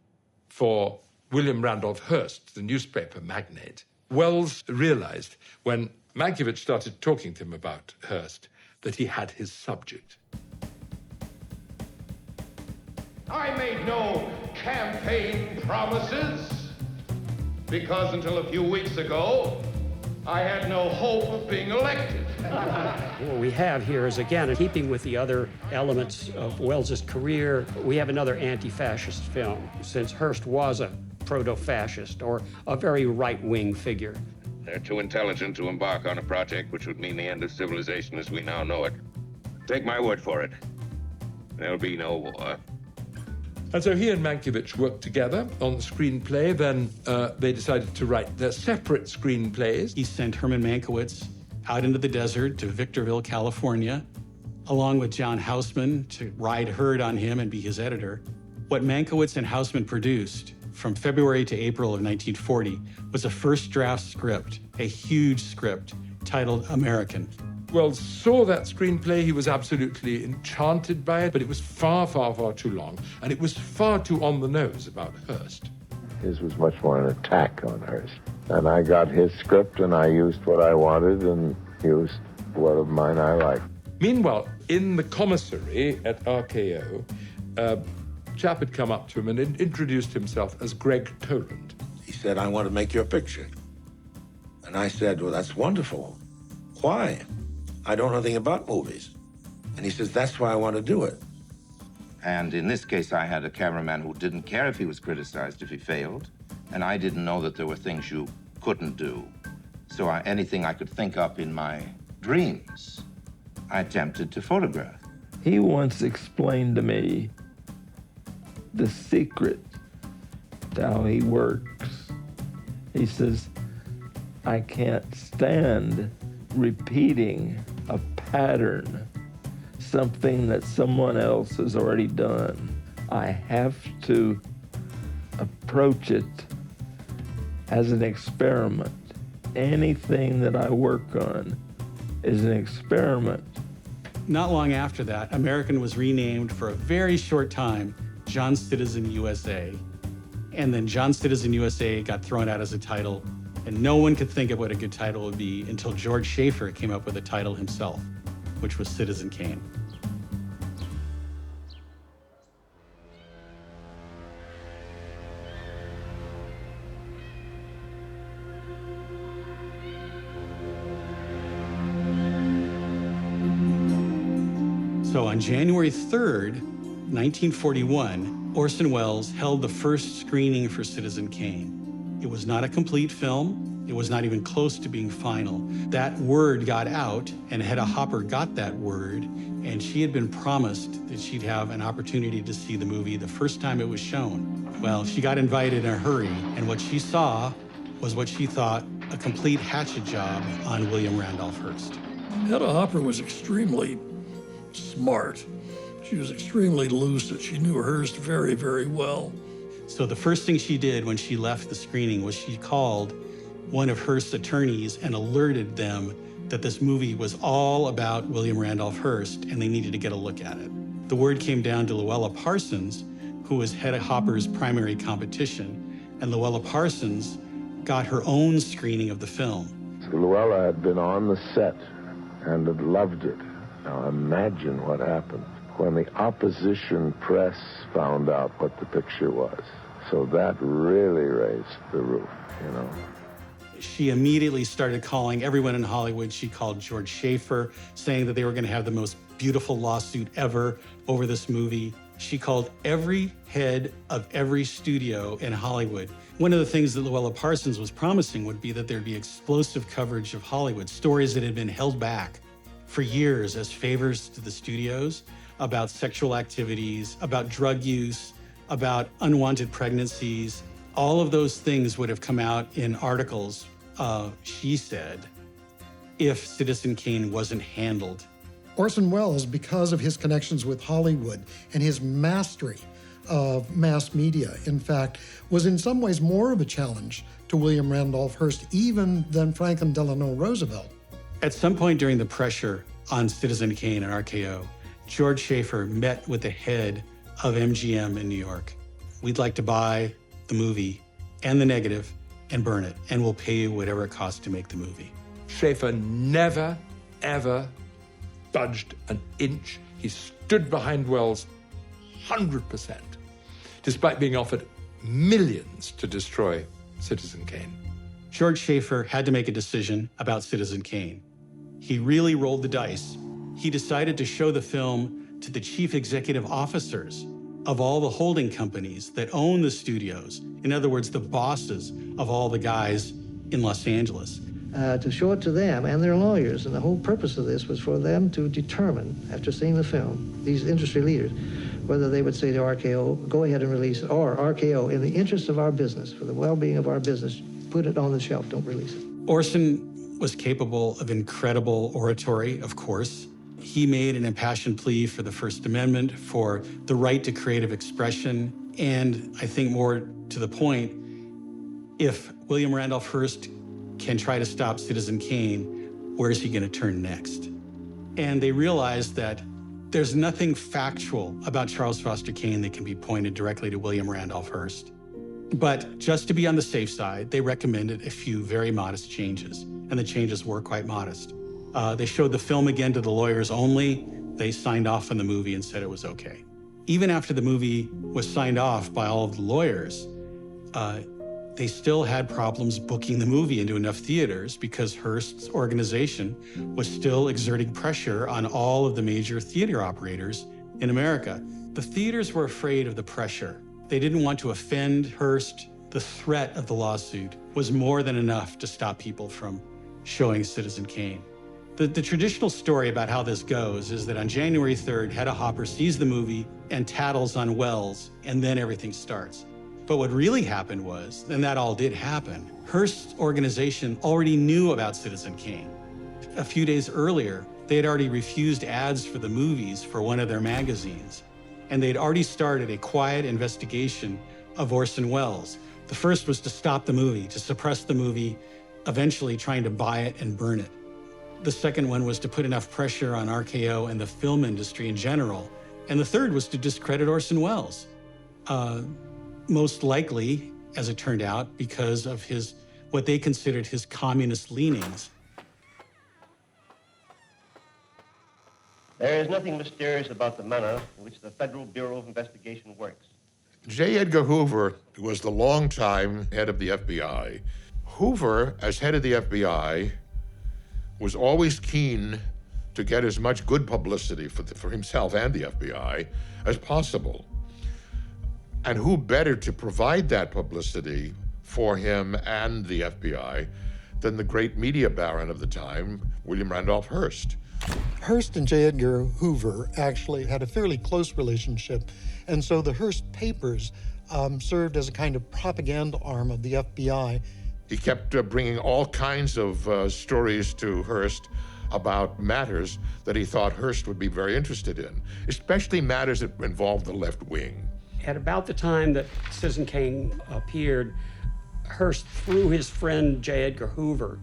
for William Randolph Hearst, the newspaper magnate. Wells realized when Mankiewicz started talking to him about Hearst that he had his subject. I made no campaign promises because until a few weeks ago, I had no hope of being elected. What we have here is, again, in keeping with the other elements of Welles's career, we have another anti-fascist film, since Hearst was a proto-fascist or a very right-wing figure. They're too intelligent to embark on a project which would mean the end of civilization as we now know it. Take my word for it. There'll be no war. And so he and Mankiewicz worked together on the screenplay. Then they decided to write their separate screenplays. He sent Herman Mankiewicz out into the desert to Victorville, California, along with John Houseman to ride herd on him and be his editor. What Mankiewicz and Houseman produced from February to April of 1940 was a first draft script, a huge script titled American. Wells saw that screenplay. He was absolutely enchanted by it, but it was far, far, far too long, and it was far too on the nose about Hearst. His was much more an attack on Hearst. And I got his script, and I used what I wanted and used what of mine I liked. Meanwhile, in the commissary at RKO, a chap had come up to him and introduced himself as Greg Toland. He said, I want to make your picture. And I said, well, that's wonderful. Why? I don't know anything about movies. And he says, that's why I want to do it. And in this case, I had a cameraman who didn't care if he was criticized if he failed. And I didn't know that there were things you couldn't do. So anything I could think up in my dreams, I attempted to photograph. He once explained to me the secret to how he works. He says, I can't stand repeating a pattern, something that someone else has already done. I have to approach it as an experiment. Anything that I work on is an experiment. Not long after that, American was renamed for a very short time John Citizen USA. And then John Citizen USA got thrown out as a title, and no one could think of what a good title would be until George Schaefer came up with a title himself, which was Citizen Kane. So on January 3rd, 1941, Orson Welles held the first screening for Citizen Kane. It was not a complete film. It was not even close to being final. That word got out, and Hedda Hopper got that word, and she had been promised that she'd have an opportunity to see the movie the first time it was shown. Well, she got invited in a hurry, and what she saw was what she thought a complete hatchet job on William Randolph Hearst. Hedda Hopper was extremely smart. She was extremely lucid. She knew Hearst very, very well. So the first thing she did when she left the screening was she called one of Hearst's attorneys and alerted them that this movie was all about William Randolph Hearst and they needed to get a look at it. The word came down to Luella Parsons, who was Hedda Hopper's primary competition, and Luella Parsons got her own screening of the film. So Luella had been on the set and had loved it. Now imagine what happened when the opposition press found out what the picture was. So that really raised the roof, you know. She immediately started calling everyone in Hollywood. She called George Schaefer, saying that they were going to have the most beautiful lawsuit ever over this movie. She called every head of every studio in Hollywood. One of the things that Luella Parsons was promising would be that there'd be explosive coverage of Hollywood, stories that had been held back for years as favors to the studios about sexual activities, about drug use, about unwanted pregnancies. All of those things would have come out in articles, she said, if Citizen Kane wasn't handled. Orson Welles, because of his connections with Hollywood and his mastery of mass media, in fact, was in some ways more of a challenge to William Randolph Hearst even than Franklin Delano Roosevelt. At some point during the pressure on Citizen Kane and RKO, George Schaefer met with the head of MGM in New York. We'd like to buy the movie and the negative and burn it, and we'll pay you whatever it costs to make the movie. Schaefer never, ever budged an inch. He stood behind Welles 100%, despite being offered millions to destroy Citizen Kane. George Schaefer had to make a decision about Citizen Kane. He really rolled the dice. He decided to show the film to the chief executive officers of all the holding companies that own the studios. In other words, the bosses of all the guys in Los Angeles. To show it to them and their lawyers. And the whole purpose of this was for them to determine, after seeing the film, these industry leaders, whether they would say to RKO, go ahead and release it, or RKO, in the interest of our business, for the well-being of our business, put it on the shelf, don't release it. Orson was capable of incredible oratory, of course. He made an impassioned plea for the First Amendment, for the right to creative expression, and I think more to the point, if William Randolph Hearst can try to stop Citizen Kane, where is he going to turn next? And they realized that there's nothing factual about Charles Foster Kane that can be pointed directly to William Randolph Hearst. But just to be on the safe side, they recommended a few very modest changes, and the changes were quite modest. They showed the film again to the lawyers only. They signed off on the movie and said it was okay. Even after the movie was signed off by all of the lawyers, they still had problems booking the movie into enough theaters because Hearst's organization was still exerting pressure on all of the major theater operators in America. The theaters were afraid of the pressure. They didn't want to offend Hearst. The threat of the lawsuit was more than enough to stop people from showing Citizen Kane. The traditional story about how this goes is that on January 3rd, Hedda Hopper sees the movie and tattles on Welles, and then everything starts. But what really happened was, and that all did happen, Hearst's organization already knew about Citizen Kane. A few days earlier, they had already refused ads for the movies for one of their magazines, and they'd already started a quiet investigation of Orson Welles. The first was to stop the movie, to suppress the movie, eventually trying to buy it and burn it. The second one was to put enough pressure on RKO and the film industry in general. And the third was to discredit Orson Welles. Most likely, as it turned out, because of his, what they considered his communist leanings. There is nothing mysterious about the manner in which the Federal Bureau of Investigation works. J. Edgar Hoover was the longtime head of the FBI. Hoover, as head of the FBI, was always keen to get as much good publicity for himself and the FBI as possible. And who better to provide that publicity for him and the FBI than the great media baron of the time, William Randolph Hearst. Hearst and J. Edgar Hoover actually had a fairly close relationship, and so the Hearst papers served as a kind of propaganda arm of the FBI. He kept bringing all kinds of stories to Hearst about matters that he thought Hearst would be very interested in, especially matters that involved the left wing. At about the time that Citizen Kane appeared, Hearst, through his friend J. Edgar Hoover,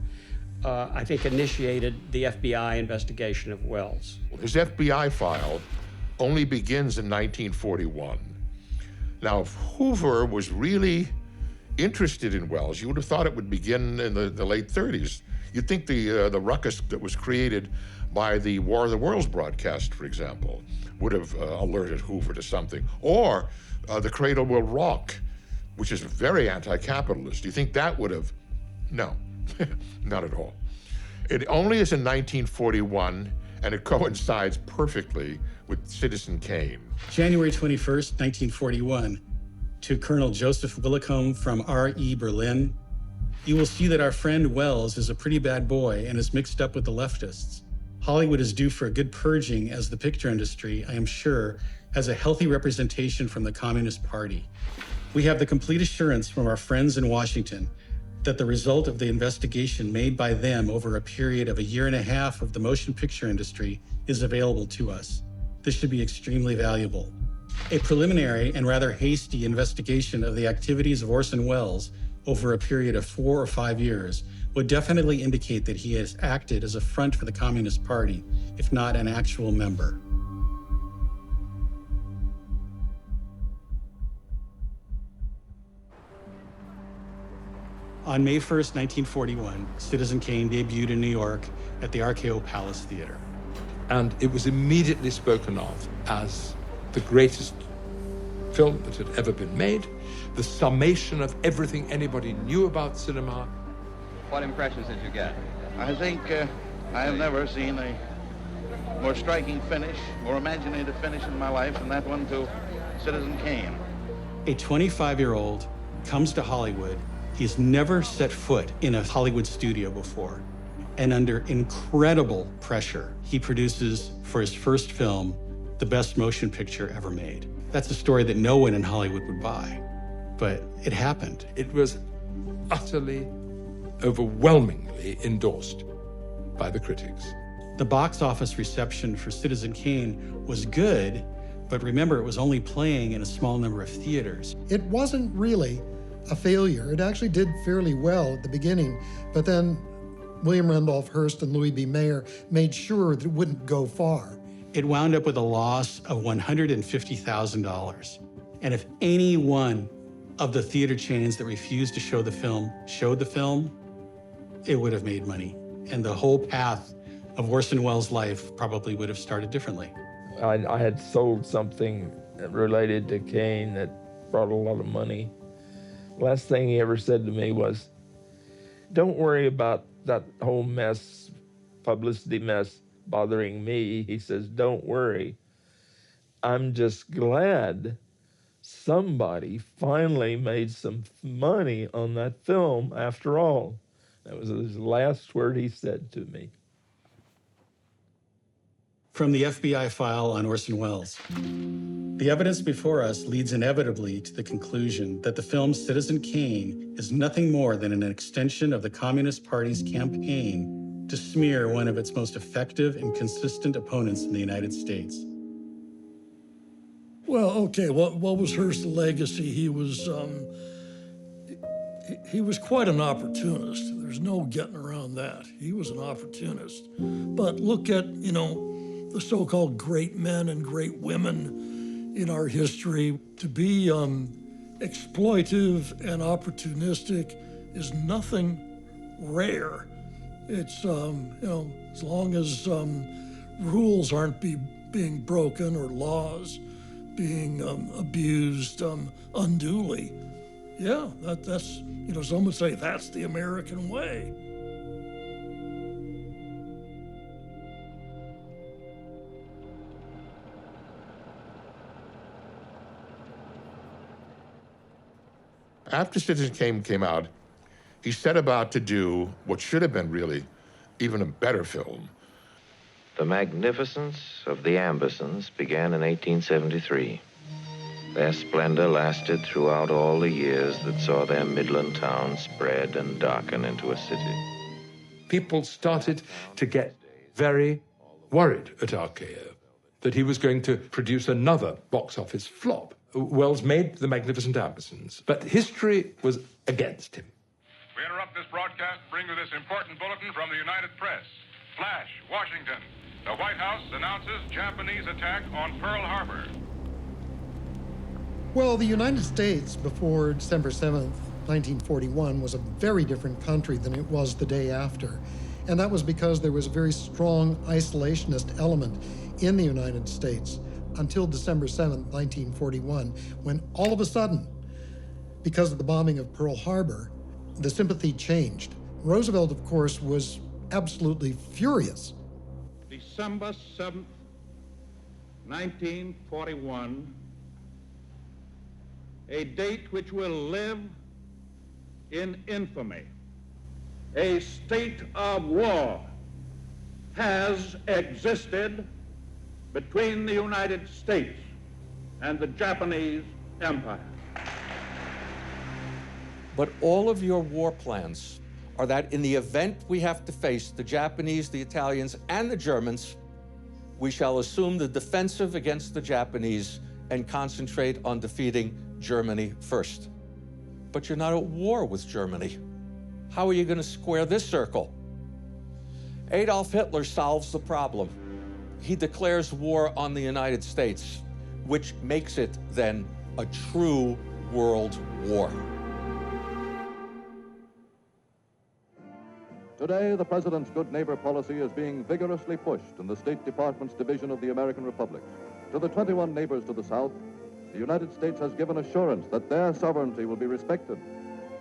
I think initiated the FBI investigation of Welles. His FBI file only begins in 1941. Now, if Hoover was really interested in Welles, you would have thought it would begin in the late 30s. You'd think the ruckus that was created by the War of the Worlds broadcast, for example, would have alerted Hoover to something. Or The Cradle Will Rock which is very anti-capitalist. Do you think that would have? No, not at all. It only is in 1941, and it coincides perfectly with Citizen Kane. January 21st, 1941, to Colonel Joseph Willicombe from R.E. Berlin. You will see that our friend Welles is a pretty bad boy and is mixed up with the leftists. Hollywood is due for a good purging, as the picture industry, I am sure, has a healthy representation from the Communist Party. We have the complete assurance from our friends in Washington that the result of the investigation made by them over a period of 1.5 years of the motion picture industry is available to us. This should be extremely valuable. A preliminary and rather hasty investigation of the activities of Orson Welles over a period of 4 or 5 years would definitely indicate that he has acted as a front for the Communist Party, if not an actual member. On May 1st, 1941, Citizen Kane debuted in New York at the RKO Palace Theater. And it was immediately spoken of as the greatest film that had ever been made, the summation of everything anybody knew about cinema. What impressions did you get? I think I have never seen a more striking finish, more imaginative finish in my life than that one to Citizen Kane. A 25-year-old comes to Hollywood. He's never set foot in a Hollywood studio before. And under incredible pressure, he produces, for his first film, the best motion picture ever made. That's a story that no one in Hollywood would buy, but it happened. It was utterly, overwhelmingly endorsed by the critics. The box office reception for Citizen Kane was good, but remember, it was only playing in a small number of theaters. It wasn't really a failure. It actually did fairly well at the beginning, but then William Randolph Hearst and Louis B. Mayer made sure that it wouldn't go far. It wound up with a loss of $150,000. And if any one of the theater chains that refused to show the film showed the film, it would have made money. And the whole path of Orson Welles' life probably would have started differently. I had sold something related to Kane that brought a lot of money. Last thing he ever said to me was, "Don't worry about that whole mess, publicity mess, bothering me." He says, "Don't worry. I'm just glad somebody finally made some money on that film after all." That was his last word he said to me. From the FBI file on Orson Welles. The evidence before us leads inevitably to the conclusion that the film Citizen Kane is nothing more than an extension of the Communist Party's campaign to smear one of its most effective and consistent opponents in the United States. Well, okay, what was Hearst's legacy? He was quite an opportunist. There's no getting around that. He was an opportunist. But look at, the so-called great men and great women in our history. To be exploitive and opportunistic is nothing rare. It's, as long as rules aren't being broken or laws being abused unduly. Yeah, that's, some would say that's the American way. After Citizen Kane came out, he set about to do what should have been really even a better film. The magnificence of the Ambersons began in 1873. Their splendor lasted throughout all the years that saw their Midland town spread and darken into a city. People started to get very worried at RKO that he was going to produce another box office flop. Welles made The Magnificent Ambersons, but history was against him. We interrupt this broadcast, bring you this important bulletin from the United Press. Flash, Washington. The White House announces Japanese attack on Pearl Harbor. Well, the United States before December 7th, 1941 was a very different country than it was the day after. And that was because there was a very strong isolationist element in the United States until December 7th, 1941, when all of a sudden Because of the bombing of Pearl Harbor, the sympathy changed. Roosevelt, of course, was absolutely furious. December 7th, 1941, a date which will live in infamy. A state of war has existed between the United States and the Japanese Empire. But all of your war plans are that in the event we have to face the Japanese, the Italians, and the Germans, we shall assume the defensive against the Japanese and concentrate on defeating Germany first. But you're not at war with Germany. How are you going to square this circle? Adolf Hitler solves the problem. He declares war on the United States, which makes it then a true world war. Today, the President's good neighbor policy is being vigorously pushed in the State Department's division of the American Republic. To the 21 neighbors to the south, the United States has given assurance that their sovereignty will be respected,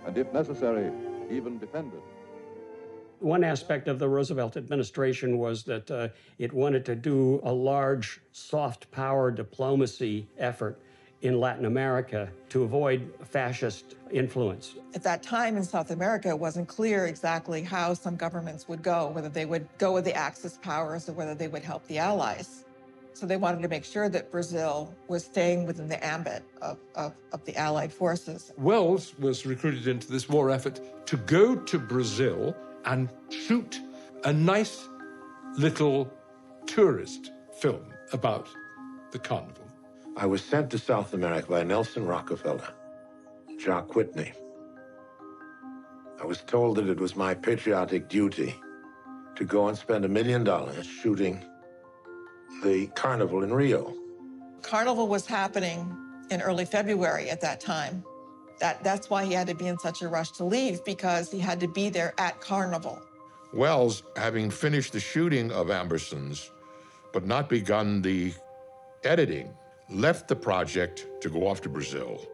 and if necessary, even defended. One aspect of the Roosevelt administration was that it wanted to do a large soft power diplomacy effort in Latin America to avoid fascist influence. At that time in South America, it wasn't clear exactly how some governments would go, whether they would go with the Axis powers or whether they would help the Allies. So they wanted to make sure that Brazil was staying within the ambit of the Allied forces. Welles was recruited into this war effort to go to Brazil and shoot a nice little tourist film about the carnival. I was sent to South America by Nelson Rockefeller, Jock Whitney. I was told that it was my patriotic duty to go and spend $1 million shooting the carnival in Rio. Carnival was happening in early February at that time. That's why he had to be in such a rush to leave, because he had to be there at Carnival. Welles, having finished the shooting of Ambersons, but not begun the editing, left the project to go off to Brazil.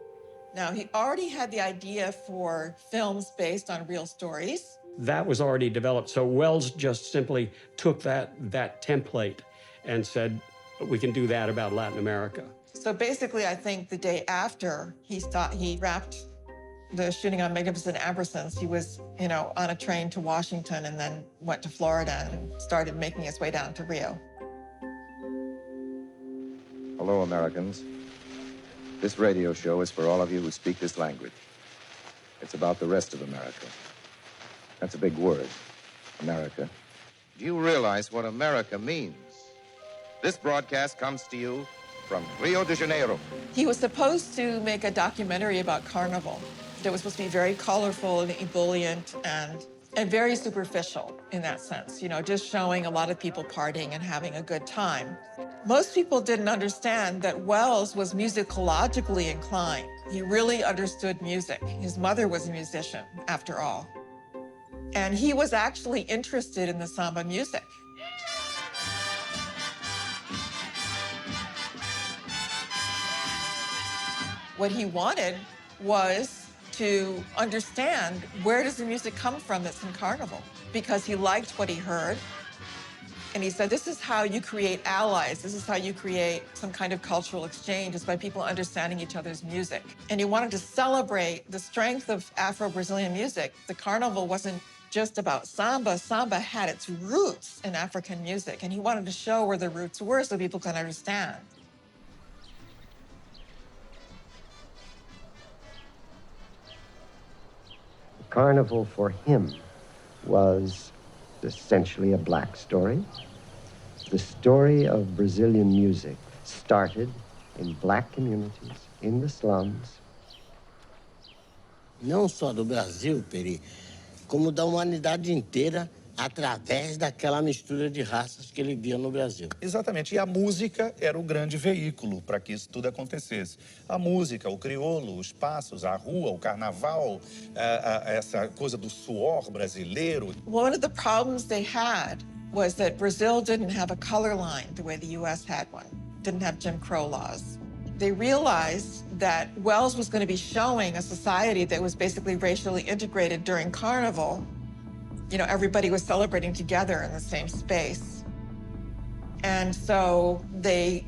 Now, he already had the idea for films based on real stories. That was already developed, so Welles just simply took that template and said, we can do that about Latin America. So basically, I think the day after he wrapped the shooting on Magnificent Ambersons, he was, on a train to Washington and then went to Florida and started making his way down to Rio. Hello, Americans. This radio show is for all of you who speak this language. It's about the rest of America. That's a big word, America. Do you realize what America means? This broadcast comes to you from Rio de Janeiro. He was supposed to make a documentary about Carnival that was supposed to be very colorful and ebullient and very superficial in that sense, just showing a lot of people partying and having a good time. Most people didn't understand that Welles was musicologically inclined. He really understood music. His mother was a musician, after all. And he was actually interested in the samba music. What he wanted was to understand, where does the music come from that's in Carnival? Because he liked what he heard. And he said, this is how you create allies. This is how you create some kind of cultural exchange, is by people understanding each other's music. And he wanted to celebrate the strength of Afro-Brazilian music. The Carnival wasn't just about samba. Samba had its roots in African music, and he wanted to show where the roots were so people could understand. Carnival for him was essentially a black story. The story of Brazilian music started in black communities, in the slums. Não só do Brasil, Peri, como da humanidade inteira, através daquela mistura de raças que ele via no Brasil. Exatamente, e a música era o grande veículo para que isso tudo acontecesse. A música, o crioulo, os passos, a rua, o carnaval, essa coisa do suor brasileiro. One of the problems they had was that Brazil didn't have a color line the way the U.S. had one. Didn't have Jim Crow laws. They realized that Welles was going to be showing a society that was basically racially integrated during Carnival. You know, everybody was celebrating together in the same space. And so they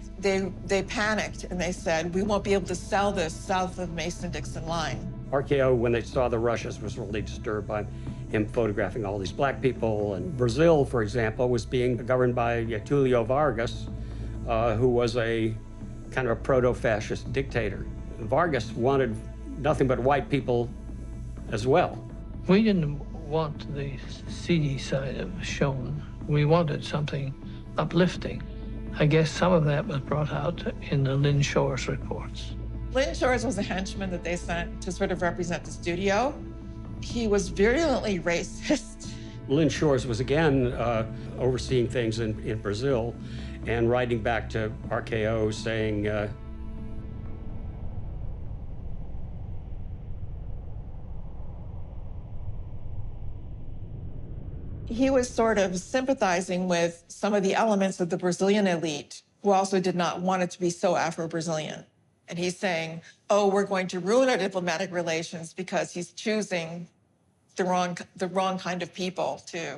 panicked and they said, we won't be able to sell this south of Mason-Dixon line. RKO, when they saw the rushes, was really disturbed by him photographing all these black people. And Brazil, for example, was being governed by Getulio Vargas, who was a kind of a proto-fascist dictator. Vargas wanted nothing but white people as well. We didn't want the seedy side of shown. We wanted something uplifting. I guess some of that was brought out in the Lynn Shores reports. Lynn Shores was a henchman that they sent to sort of represent the studio. He was virulently racist. Lynn Shores was again overseeing things in Brazil and writing back to RKO saying, he was sort of sympathizing with some of the elements of the Brazilian elite who also did not want it to be so Afro-Brazilian. And he's saying, oh, we're going to ruin our diplomatic relations because he's choosing the wrong kind of people to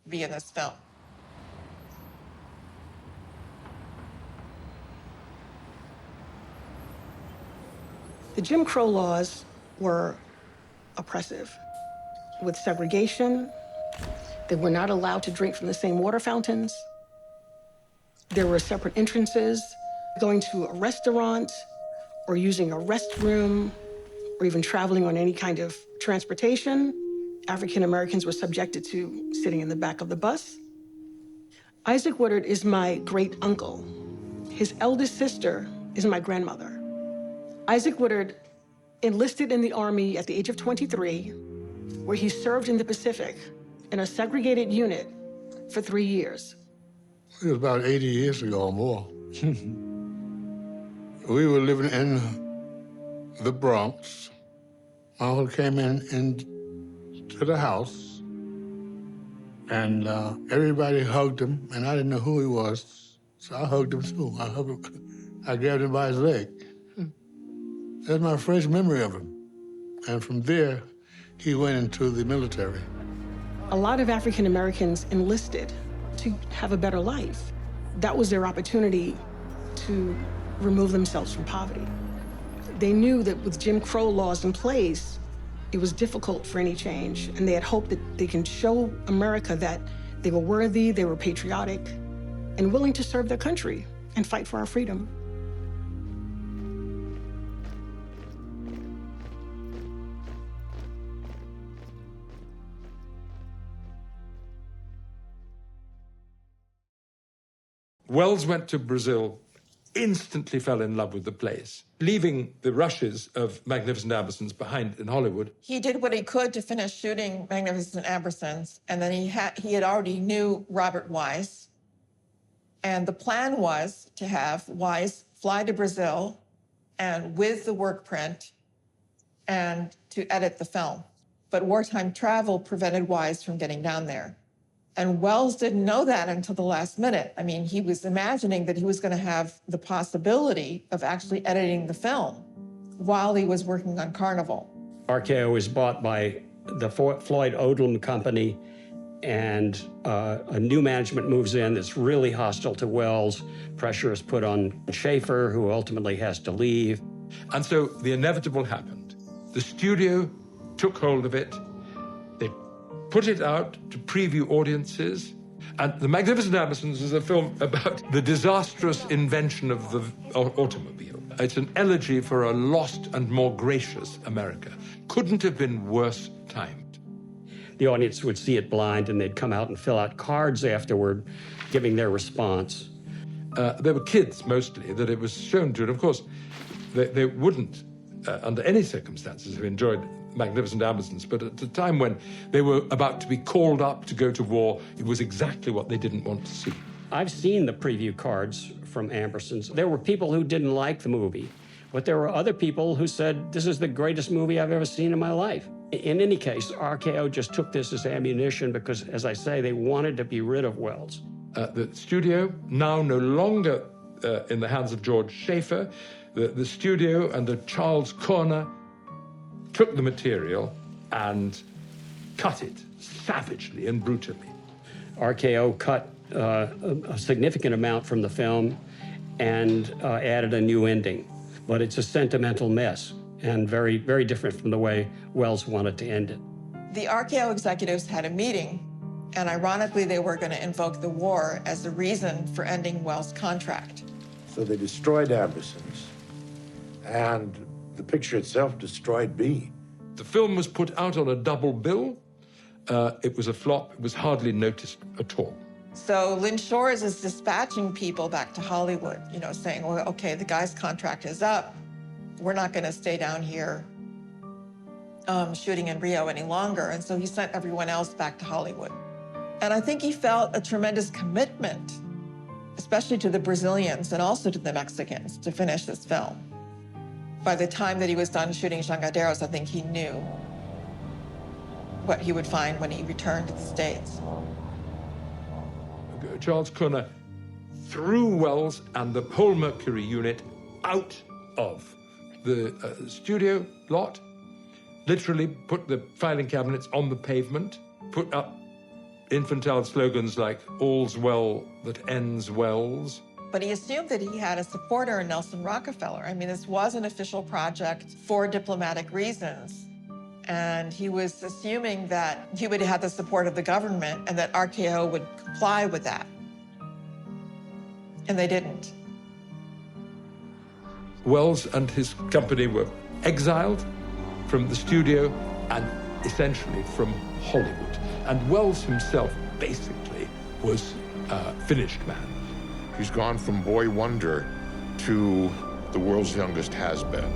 be in this film. The Jim Crow laws were oppressive, with segregation. They were not allowed to drink from the same water fountains. There were separate entrances. Going to a restaurant or using a restroom or even traveling on any kind of transportation, African Americans were subjected to sitting in the back of the bus. Isaac Woodard is my great uncle. His eldest sister is my grandmother. Isaac Woodard enlisted in the Army at the age of 23, where he served in the Pacific in a segregated unit for 3 years. It was about 80 years ago or more. We were living in the Bronx. My uncle came into the house, and everybody hugged him, and I didn't know who he was, so I hugged him too. I grabbed him by his leg. That's my first memory of him. And from there, he went into the military. A lot of African Americans enlisted to have a better life. That was their opportunity to remove themselves from poverty. They knew that with Jim Crow laws in place, it was difficult for any change, and they had hoped that they can show America that they were worthy, they were patriotic, and willing to serve their country and fight for our freedom. Welles went to Brazil, instantly fell in love with the place, leaving the rushes of Magnificent Ambersons behind in Hollywood. He did what he could to finish shooting Magnificent Ambersons, and then he had already knew Robert Wise. And the plan was to have Wise fly to Brazil and with the work print and to edit the film. But wartime travel prevented Wise from getting down there. And Welles didn't know that until the last minute. I mean, he was imagining that he was going to have the possibility of actually editing the film while he was working on Carnival. RKO was bought by the Floyd Odlum Company, and a new management moves in that's really hostile to Welles. Pressure is put on Schaefer, who ultimately has to leave. And so the inevitable happened. The studio took hold of it. They put it out to preview audiences. And The Magnificent Ambersons is a film about the disastrous invention of the automobile. It's an elegy for a lost and more gracious America. Couldn't have been worse timed. The audience would see it blind, and they'd come out and fill out cards afterward, giving their response. There were kids, mostly, that it was shown to. And of course, they wouldn't, under any circumstances, have enjoyed Magnificent Ambersons. But at the time when they were about to be called up to go to war, it was exactly what they didn't want to see. I've seen the preview cards from Ambersons. There were people who didn't like the movie, but there were other people who said, this is the greatest movie I've ever seen in my life. In any case, RKO just took this as ammunition because, as I say, they wanted to be rid of Welles. The studio, now no longer in the hands of George Schaefer, The studio and the Charles Corner took the material and cut it savagely and brutally. RKO cut a significant amount from the film and added a new ending. But it's a sentimental mess and very, very different from the way Welles wanted to end it. The RKO executives had a meeting, and ironically, they were going to invoke the war as the reason for ending Welles' contract. So they destroyed Ambersons, and the picture itself destroyed B. The film was put out on a double bill. It was a flop. It was hardly noticed at all. So Lynn Shores is dispatching people back to Hollywood, you know, saying, well, okay, the guy's contract is up. We're not going to stay down here shooting in Rio any longer. And so he sent everyone else back to Hollywood. And I think he felt a tremendous commitment, especially to the Brazilians and also to the Mexicans, to finish this film. By the time that he was done shooting Jangaderos, I think he knew what he would find when he returned to the States. Charles Corner threw Welles and the whole Mercury unit out of the studio lot, literally put the filing cabinets on the pavement, put up infantile slogans like "All's well that ends Wells." But he assumed that he had a supporter in Nelson Rockefeller. I mean, this was an official project for diplomatic reasons. And he was assuming that he would have the support of the government and that RKO would comply with that. And they didn't. Welles and his company were exiled from the studio and essentially from Hollywood. And Welles himself basically was a finished man. He's gone from boy wonder to the world's youngest has-been.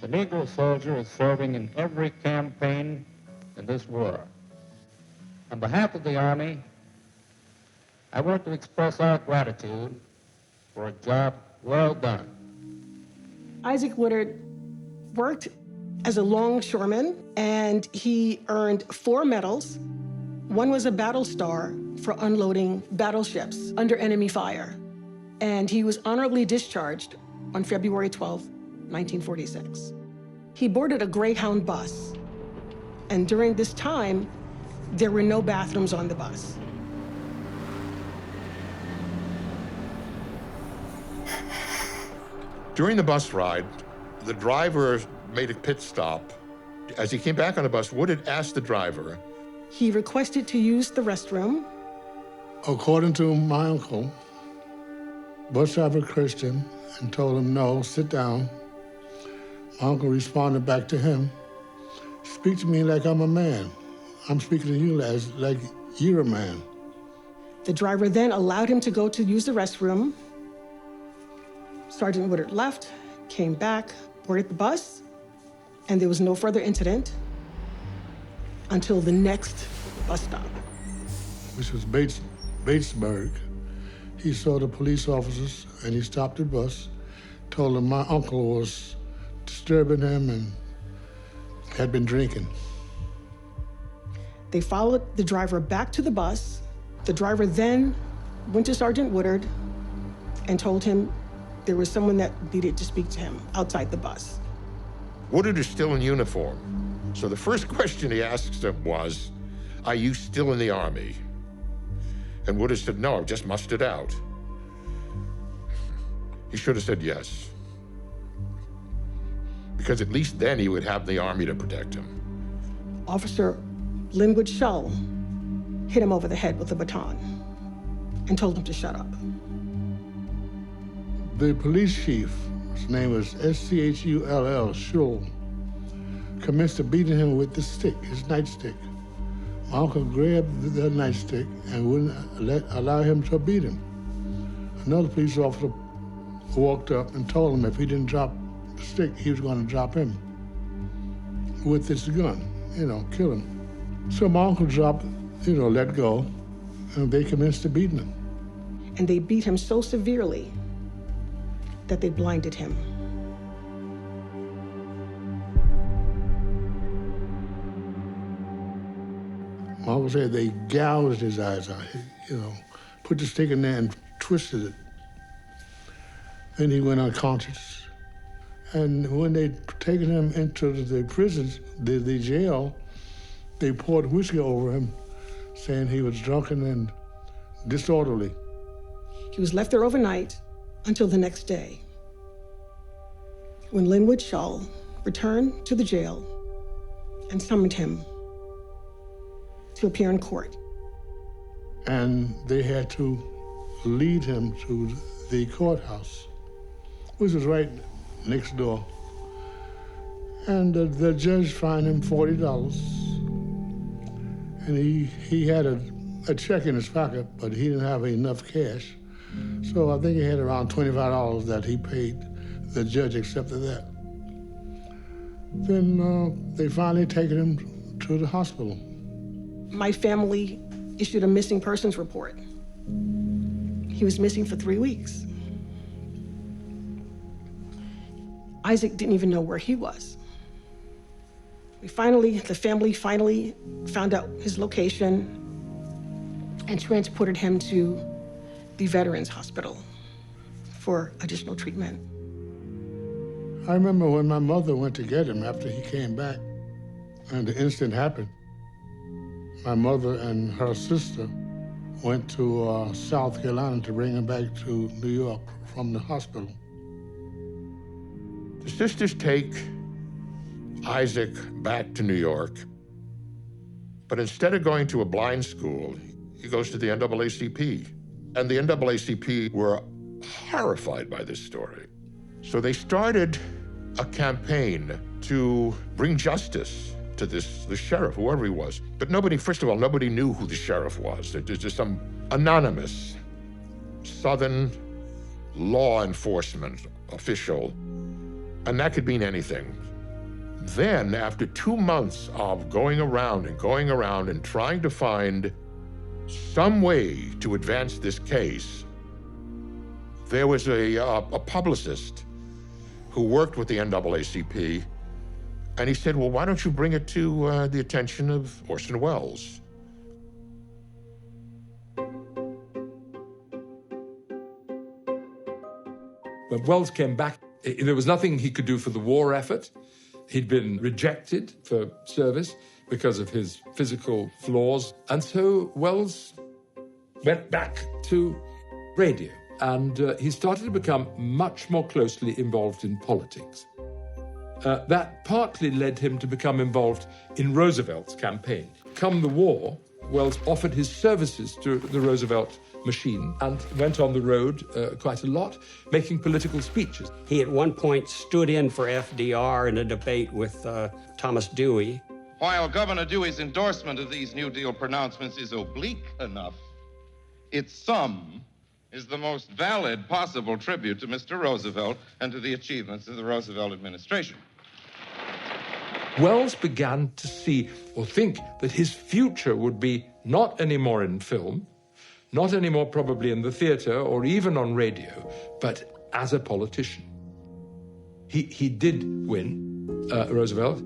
The Negro soldier is serving in every campaign in this war. On behalf of the Army, I want to express our gratitude for a job well done. Isaac Woodard worked as a longshoreman, and he earned 4 medals. One was a battle star for unloading battleships under enemy fire. And he was honorably discharged on February 12, 1946. He boarded a Greyhound bus, and during this time, there were no bathrooms on the bus. During the bus ride, the driver made a pit stop. As he came back on the bus, Woodard asked the driver. He requested to use the restroom. According to my uncle, bus driver cursed him and told him, no, sit down. My uncle responded back to him, speak to me like I'm a man. I'm speaking to you like you're a man. The driver then allowed him to go to use the restroom. Sergeant Woodard left, came back, boarded the bus, and there was no further incident until the next bus stop. Which was Batesburg. He saw the police officers and he stopped the bus, told them my uncle was disturbing him and had been drinking. They followed the driver back to the bus. The driver then went to Sergeant Woodard and told him there was someone that needed to speak to him outside the bus. Woodard is still in uniform. So the first question he asks him was, "Are you still in the Army?" And Woodard said, "No, I've just mustered out." He should have said yes. Because at least then he would have the Army to protect him. Officer Linwood Shull hit him over the head with a baton and told him to shut up. The police chief, his name was S-C-H-U-L-L, Shull, commenced to beating him with the stick, his nightstick. My uncle grabbed the nightstick and wouldn't allow him to beat him. Another police officer walked up and told him if he didn't drop the stick, he was going to drop him with this gun, kill him. So my uncle dropped, let go, and they commenced to beating him. And they beat him so severely that they blinded him. My uncle said they gouged his eyes out, put the stick in there and twisted it. Then he went unconscious. And when they taken him into the prisons, the jail, they poured whiskey over him, saying he was drunken and disorderly. He was left there overnight until the next day, when Linwood Shull returned to the jail and summoned him to appear in court. And they had to lead him to the courthouse, which was right next door. And the judge fined him $40. And he had a check in his pocket, but he didn't have enough cash. So I think he had around $25 that he paid. The judge accepted that. Then they finally taken him to the hospital. My family issued a missing persons report. He was missing for 3 weeks. Isaac didn't even know where he was. The family finally found out his location and transported him to the Veterans Hospital for additional treatment. I remember when my mother went to get him after he came back, and the incident happened. My mother and her sister went to South Carolina to bring him back to New York from the hospital. The sisters take Isaac back to New York, but instead of going to a blind school, he goes to the NAACP. And the NAACP were horrified by this story. So they started a campaign to bring justice to the sheriff, whoever he was. But first of all, nobody knew who the sheriff was. There's just some anonymous Southern law enforcement official, and that could mean anything. Then, after 2 months of going around and trying to find some way to advance this case, there was a publicist who worked with the NAACP, and he said, well, why don't you bring it to the attention of Orson Welles? When Welles came back, there was nothing he could do for the war effort. He'd been rejected for service because of his physical flaws. And so Welles went back to radio, and he started to become much more closely involved in politics. That partly led him to become involved in Roosevelt's campaign. Come the war, Welles offered his services to the Roosevelt machine and went on the road quite a lot, making political speeches. He at one point stood in for FDR in a debate with Thomas Dewey. While Governor Dewey's endorsement of these New Deal pronouncements is oblique enough, its sum is the most valid possible tribute to Mr. Roosevelt and to the achievements of the Roosevelt administration. Welles began to see or think that his future would be not anymore in film, not anymore probably in the theater or even on radio, but as a politician. He did win, Roosevelt.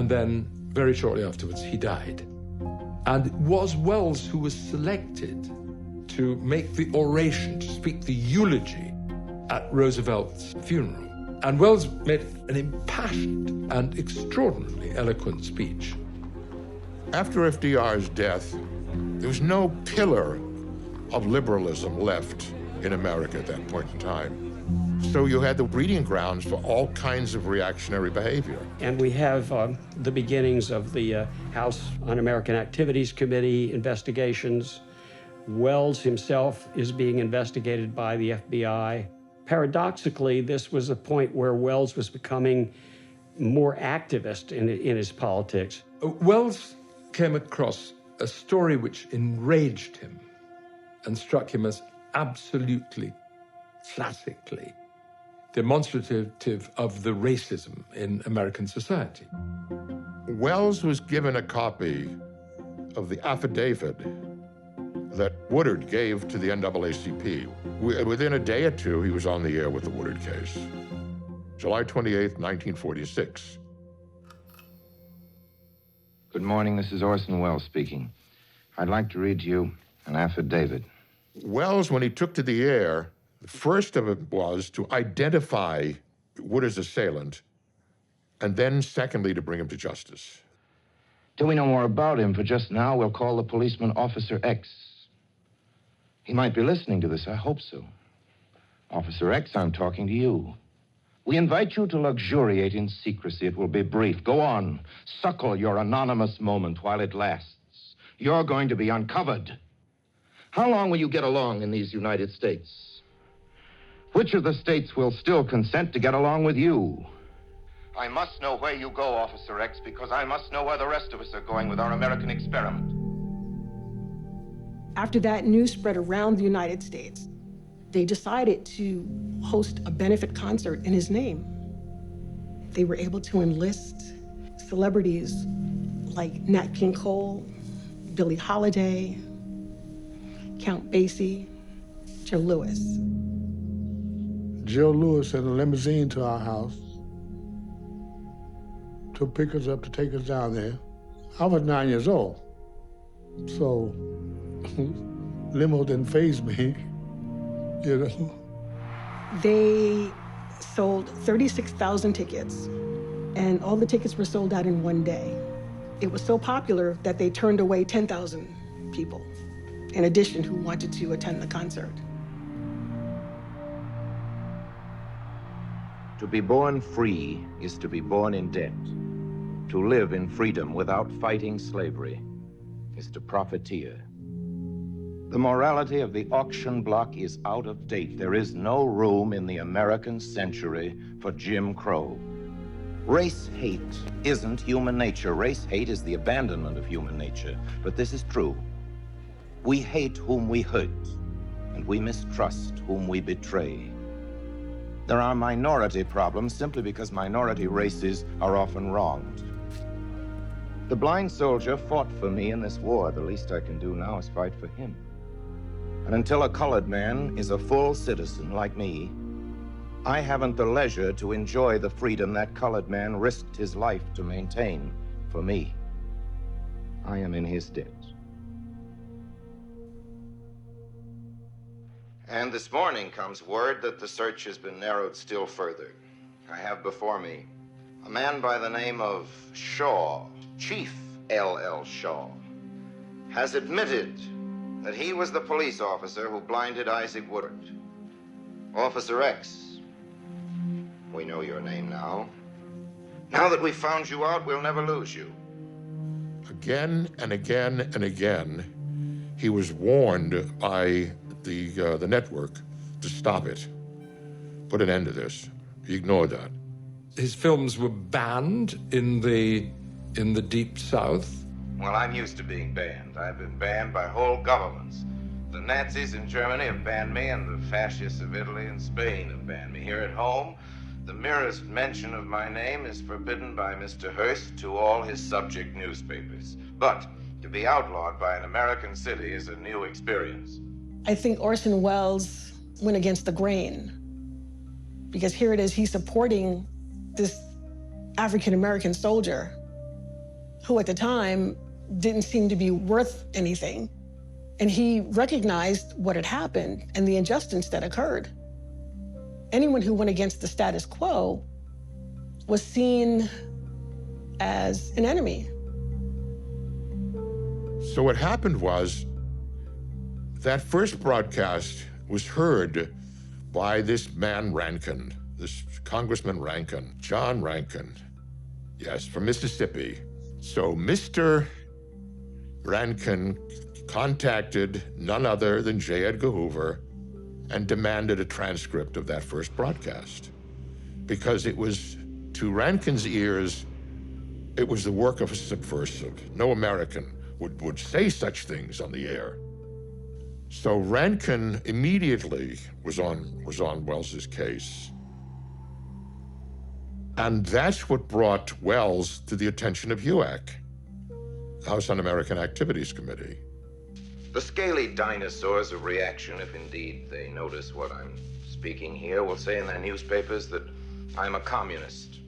And then, very shortly afterwards, he died. And it was Welles who was selected to make the oration, to speak the eulogy at Roosevelt's funeral. And Welles made an impassioned and extraordinarily eloquent speech. After FDR's death, there was no pillar of liberalism left in America at that point in time. So you had the breeding grounds for all kinds of reactionary behavior. And we have the beginnings of the House Un-American Activities Committee investigations. Welles himself is being investigated by the FBI. Paradoxically, this was a point where Welles was becoming more activist in his politics. Welles came across a story which enraged him and struck him as absolutely, classically demonstrative of the racism in American society. Welles was given a copy of the affidavit that Woodard gave to the NAACP. Within a day or two, he was on the air with the Woodard case. July 28th, 1946. Good morning, this is Orson Welles speaking. I'd like to read to you an affidavit. Welles, when he took to the air, the first of it was to identify Woodard's assailant, and then secondly, to bring him to justice. Till we know more about him, for just now, we'll call the policeman Officer X. He might be listening to this, I hope so. Officer X, I'm talking to you. We invite you to luxuriate in secrecy. It will be brief. Go on. Suckle your anonymous moment while it lasts. You're going to be uncovered. How long will you get along in these United States? Which of the states will still consent to get along with you? I must know where you go, Officer X, because I must know where the rest of us are going with our American experiment. After that news spread around the United States, they decided to host a benefit concert in his name. They were able to enlist celebrities like Nat King Cole, Billie Holiday, Count Basie, Joe Louis. Joe Louis had a limousine to our house to pick us up, to take us down there. I was 9 years old, so limo didn't faze me, you know. They sold 36,000 tickets, and all the tickets were sold out in one day. It was so popular that they turned away 10,000 people, in addition, who wanted to attend the concert. To be born free is to be born in debt. To live in freedom without fighting slavery is to profiteer. The morality of the auction block is out of date. There is no room in the American century for Jim Crow. Race hate isn't human nature. Race hate is the abandonment of human nature. But this is true. We hate whom we hurt, and we mistrust whom we betray. There are minority problems simply because minority races are often wronged. The blind soldier fought for me in this war. The least I can do now is fight for him. And until a colored man is a full citizen like me, I haven't the leisure to enjoy the freedom that colored man risked his life to maintain for me. I am in his debt. And this morning comes word that the search has been narrowed still further. I have before me a man by the name of Shaw, Chief L.L. Shaw, has admitted that he was the police officer who blinded Isaac Woodard. Officer X, we know your name now. Now that we've found you out, we'll never lose you. Again and again and again, he was warned by the network to stop it, put an end to this. He ignored that. His films were banned in the Deep South. Well, I'm used to being banned. I've been banned by whole governments. The Nazis in Germany have banned me, and the fascists of Italy and Spain have banned me. Here at home, the merest mention of my name is forbidden by Mr. Hearst to all his subject newspapers. But to be outlawed by an American city is a new experience. I think Orson Welles went against the grain, because here it is, he's supporting this African-American soldier who at the time didn't seem to be worth anything. And he recognized what had happened and the injustice that occurred. Anyone who went against the status quo was seen as an enemy. So what happened was that first broadcast was heard by this man Rankin, this Congressman Rankin, John Rankin, yes, from Mississippi. So Mr. Rankin contacted none other than J. Edgar Hoover and demanded a transcript of that first broadcast, because it was, to Rankin's ears, it was the work of a subversive. No American would say such things on the air. So Rankin immediately was on Welles's case. And that's what brought Welles to the attention of HUAC, House Un-American Activities Committee. The scaly dinosaurs of reaction, if indeed they notice what I'm speaking here, will say in their newspapers that I'm a communist.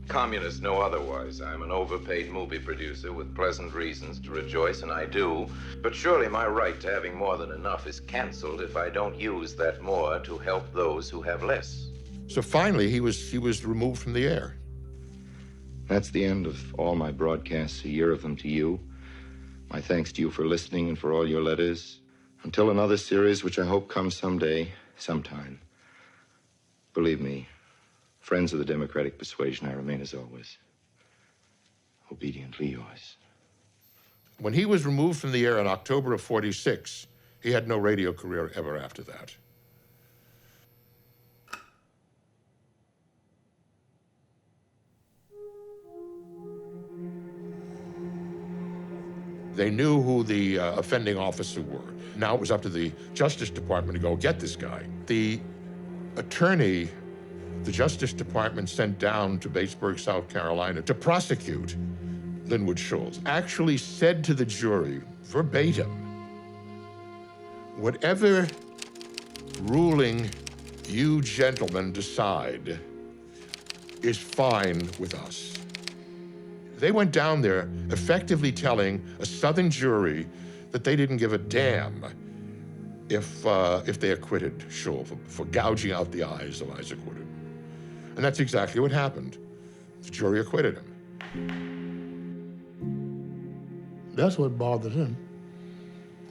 Communist, no otherwise. I'm an overpaid movie producer with pleasant reasons to rejoice, and I do. But surely my right to having more than enough is canceled if I don't use that more to help those who have less. So finally, he was removed from the air. That's the end of all my broadcasts, a year of them to you. My thanks to you for listening and for all your letters. Until another series, which I hope comes someday, sometime. Believe me, friends of the Democratic persuasion, I remain as always, obediently yours. When he was removed from the air in October of '46, he had no radio career ever after that. They knew who the offending officers were. Now it was up to the Justice Department to go get this guy. The attorney the Justice Department sent down to Batesburg, South Carolina, to prosecute Linwood Schultz actually said to the jury, verbatim, whatever ruling you gentlemen decide is fine with us. They went down there effectively telling a Southern jury that they didn't give a damn if they acquitted Schultz for gouging out the eyes of Isaac Woodard. And that's exactly what happened. The jury acquitted him. That's what bothered him.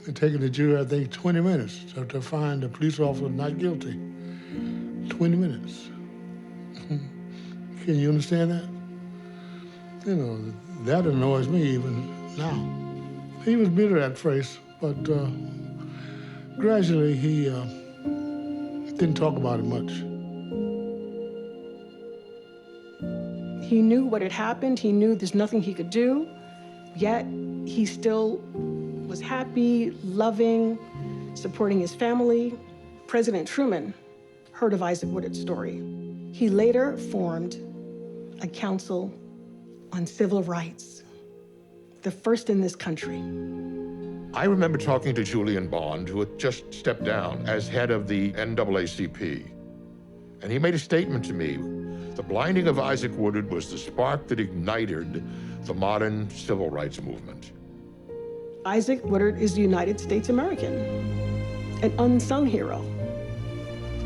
It taking the jury, I think, 20 minutes to find the police officer not guilty. 20 minutes. Can you understand that? You know, that annoys me even now. He was bitter at first, but gradually he didn't talk about it much. He knew what had happened. He knew there's nothing he could do, yet he still was happy, loving, supporting his family. President Truman heard of Isaac Woodard's story. He later formed a council on civil rights, the first in this country. I remember talking to Julian Bond, who had just stepped down as head of the NAACP. And he made a statement to me. The blinding of Isaac Woodard was the spark that ignited the modern civil rights movement. Isaac Woodard is a United States American, an unsung hero.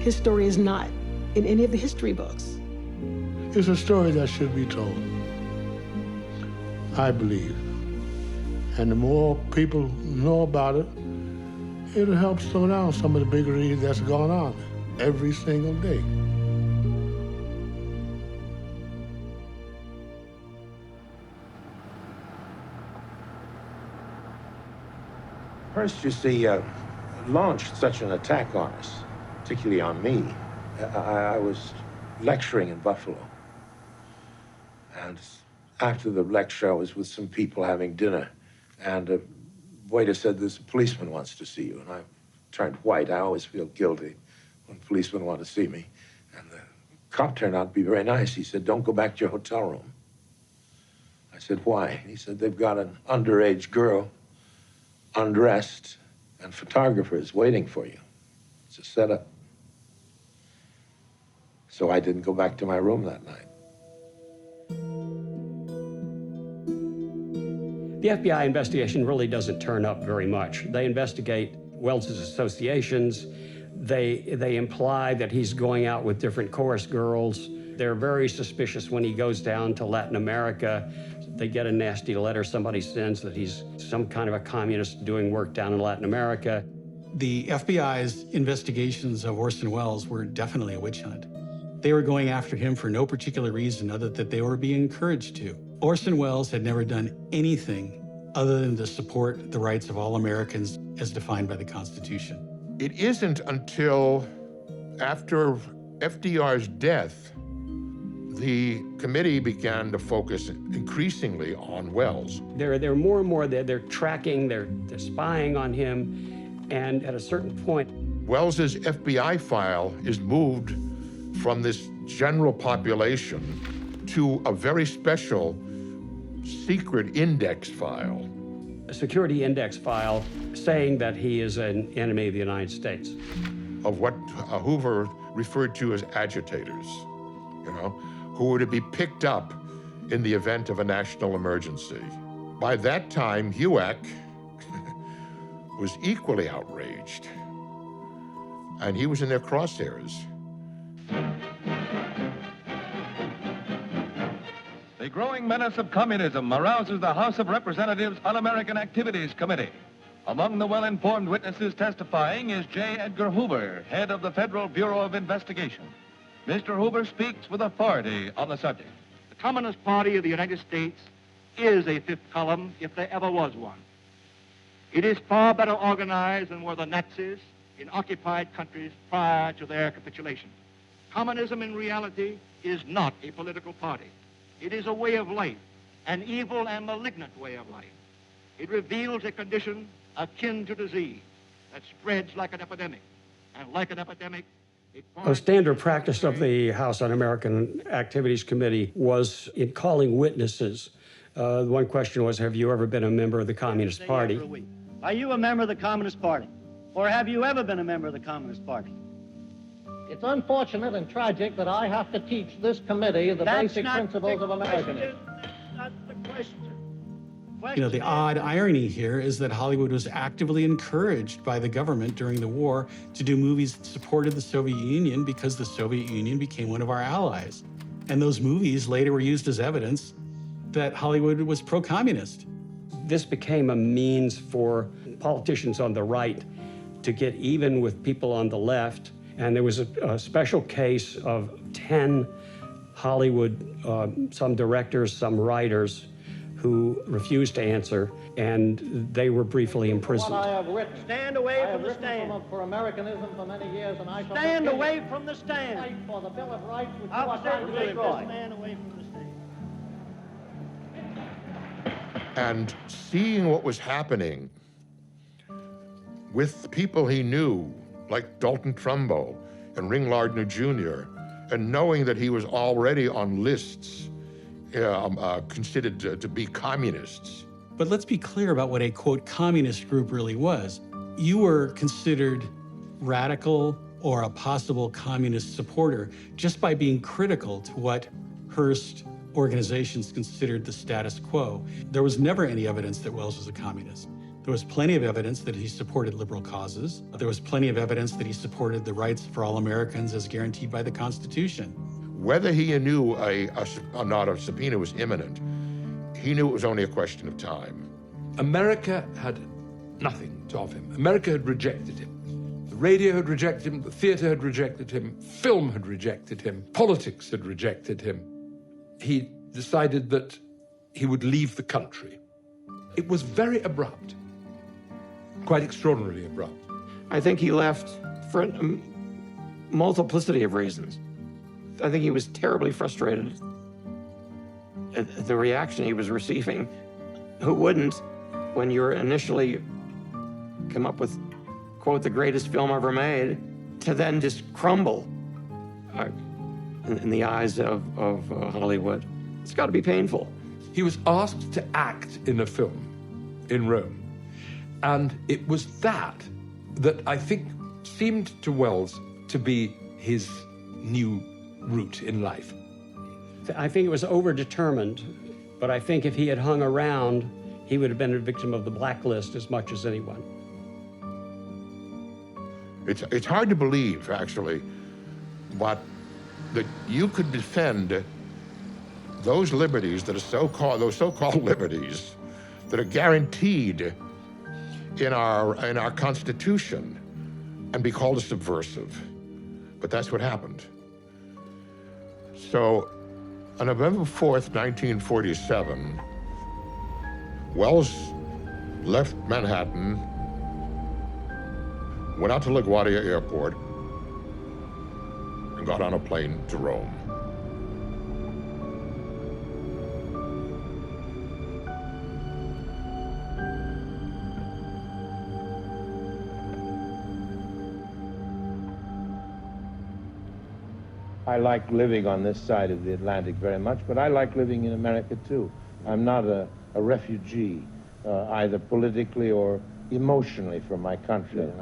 His story is not in any of the history books. It's a story that should be told, I believe. And the more people know about it, it'll help slow down some of the bigotry that's going on every single day. Hearst, you see, launched such an attack on us, particularly on me. I was lecturing in Buffalo. And after the lecture, I was with some people having dinner. And a waiter said, there's a policeman wants to see you. And I turned white. I always feel guilty when policemen want to see me. And the cop turned out to be very nice. He said, don't go back to your hotel room. I said, why? He said, they've got an underage girl undressed and photographers waiting for you. It's a setup. So I didn't go back to my room that night. The FBI investigation really doesn't turn up very much. They investigate Wells's associations. They imply that he's going out with different chorus girls. They're very suspicious when he goes down to Latin America. They get a nasty letter somebody sends that he's some kind of a communist doing work down in Latin America. The FBI's investigations of Orson Welles were definitely a witch hunt. They were going after him for no particular reason other than that they were being encouraged to. Orson Welles had never done anything other than to support the rights of all Americans as defined by the Constitution. It isn't until after FDR's death the committee began to focus increasingly on Welles. They're more and more, they're tracking, they're spying on him, and at a certain point, Welles's FBI file is moved from this general population to a very special secret index file. A security index file saying that he is an enemy of the United States. Of what Hoover referred to as agitators, who were to be picked up in the event of a national emergency. By that time, HUAC was equally outraged, and he was in their crosshairs. The growing menace of communism arouses the House of Representatives Un-American Activities Committee. Among the well-informed witnesses testifying is J. Edgar Hoover, head of the Federal Bureau of Investigation. Mr. Hoover speaks with authority on the subject. The Communist Party of the United States is a fifth column, if there ever was one. It is far better organized than were the Nazis in occupied countries prior to their capitulation. Communism in reality is not a political party. It is a way of life, an evil and malignant way of life. It reveals a condition akin to disease that spreads like an epidemic, and like an epidemic, a standard practice of the House Un-American Activities Committee was in calling witnesses. One question was, have you ever been a member of the Communist Party? Are you a member of the Communist Party? Or have you ever been a member of the Communist Party? It's unfortunate and tragic that I have to teach this committee the basic principles of Americanism. That's the question. You know, the odd irony here is that Hollywood was actively encouraged by the government during the war to do movies that supported the Soviet Union because the Soviet Union became one of our allies. And those movies later were used as evidence that Hollywood was pro-communist. This became a means for politicians on the right to get even with people on the left. And there was a special case of 10 Hollywood, some directors, some writers, who refused to answer, and they were briefly imprisoned. What I have written, stand away from the stand. For Americanism for many years, and I shall stand away from the stand. Fight for the Bill of Rights, which I'll you are trying to destroy. Stand away from the stand. And seeing what was happening with people he knew, like Dalton Trumbo and Ring Lardner Jr., and knowing that he was already on lists considered to be communists. But let's be clear about what a, quote, communist group really was. You were considered radical or a possible communist supporter just by being critical to what Hearst organizations considered the status quo. There was never any evidence that Welles was a communist. There was plenty of evidence that he supported liberal causes. There was plenty of evidence that he supported the rights for all Americans as guaranteed by the Constitution. Whether he knew a not a subpoena was imminent, he knew it was only a question of time. America had nothing of him. America had rejected him. The radio had rejected him, the theater had rejected him, film had rejected him, politics had rejected him. He decided that he would leave the country. It was very abrupt, quite extraordinarily abrupt. I think he left for a multiplicity of reasons. I think he was terribly frustrated at the reaction he was receiving. Who wouldn't, when you're initially come up with, quote, the greatest film ever made, to then just crumble in the eyes of Hollywood? It's got to be painful. He was asked to act in a film in Rome. And it was that I think seemed to Welles to be his new route in life. I think it was overdetermined, but I think if he had hung around, he would have been a victim of the blacklist as much as anyone. It's hard to believe, actually, that you could defend those liberties that are those so-called liberties that are guaranteed in our Constitution and be called a subversive. But that's what happened. So on November 4th, 1947, Wells left Manhattan, went out to LaGuardia Airport, and got on a plane to Rome. I like living on this side of the Atlantic very much, but I like living in America too. I'm not a refugee, either politically or emotionally from my country. And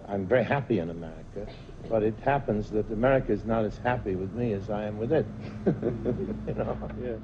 I'm very happy in America, but it happens that America is not as happy with me as I am with it. You know? Yeah.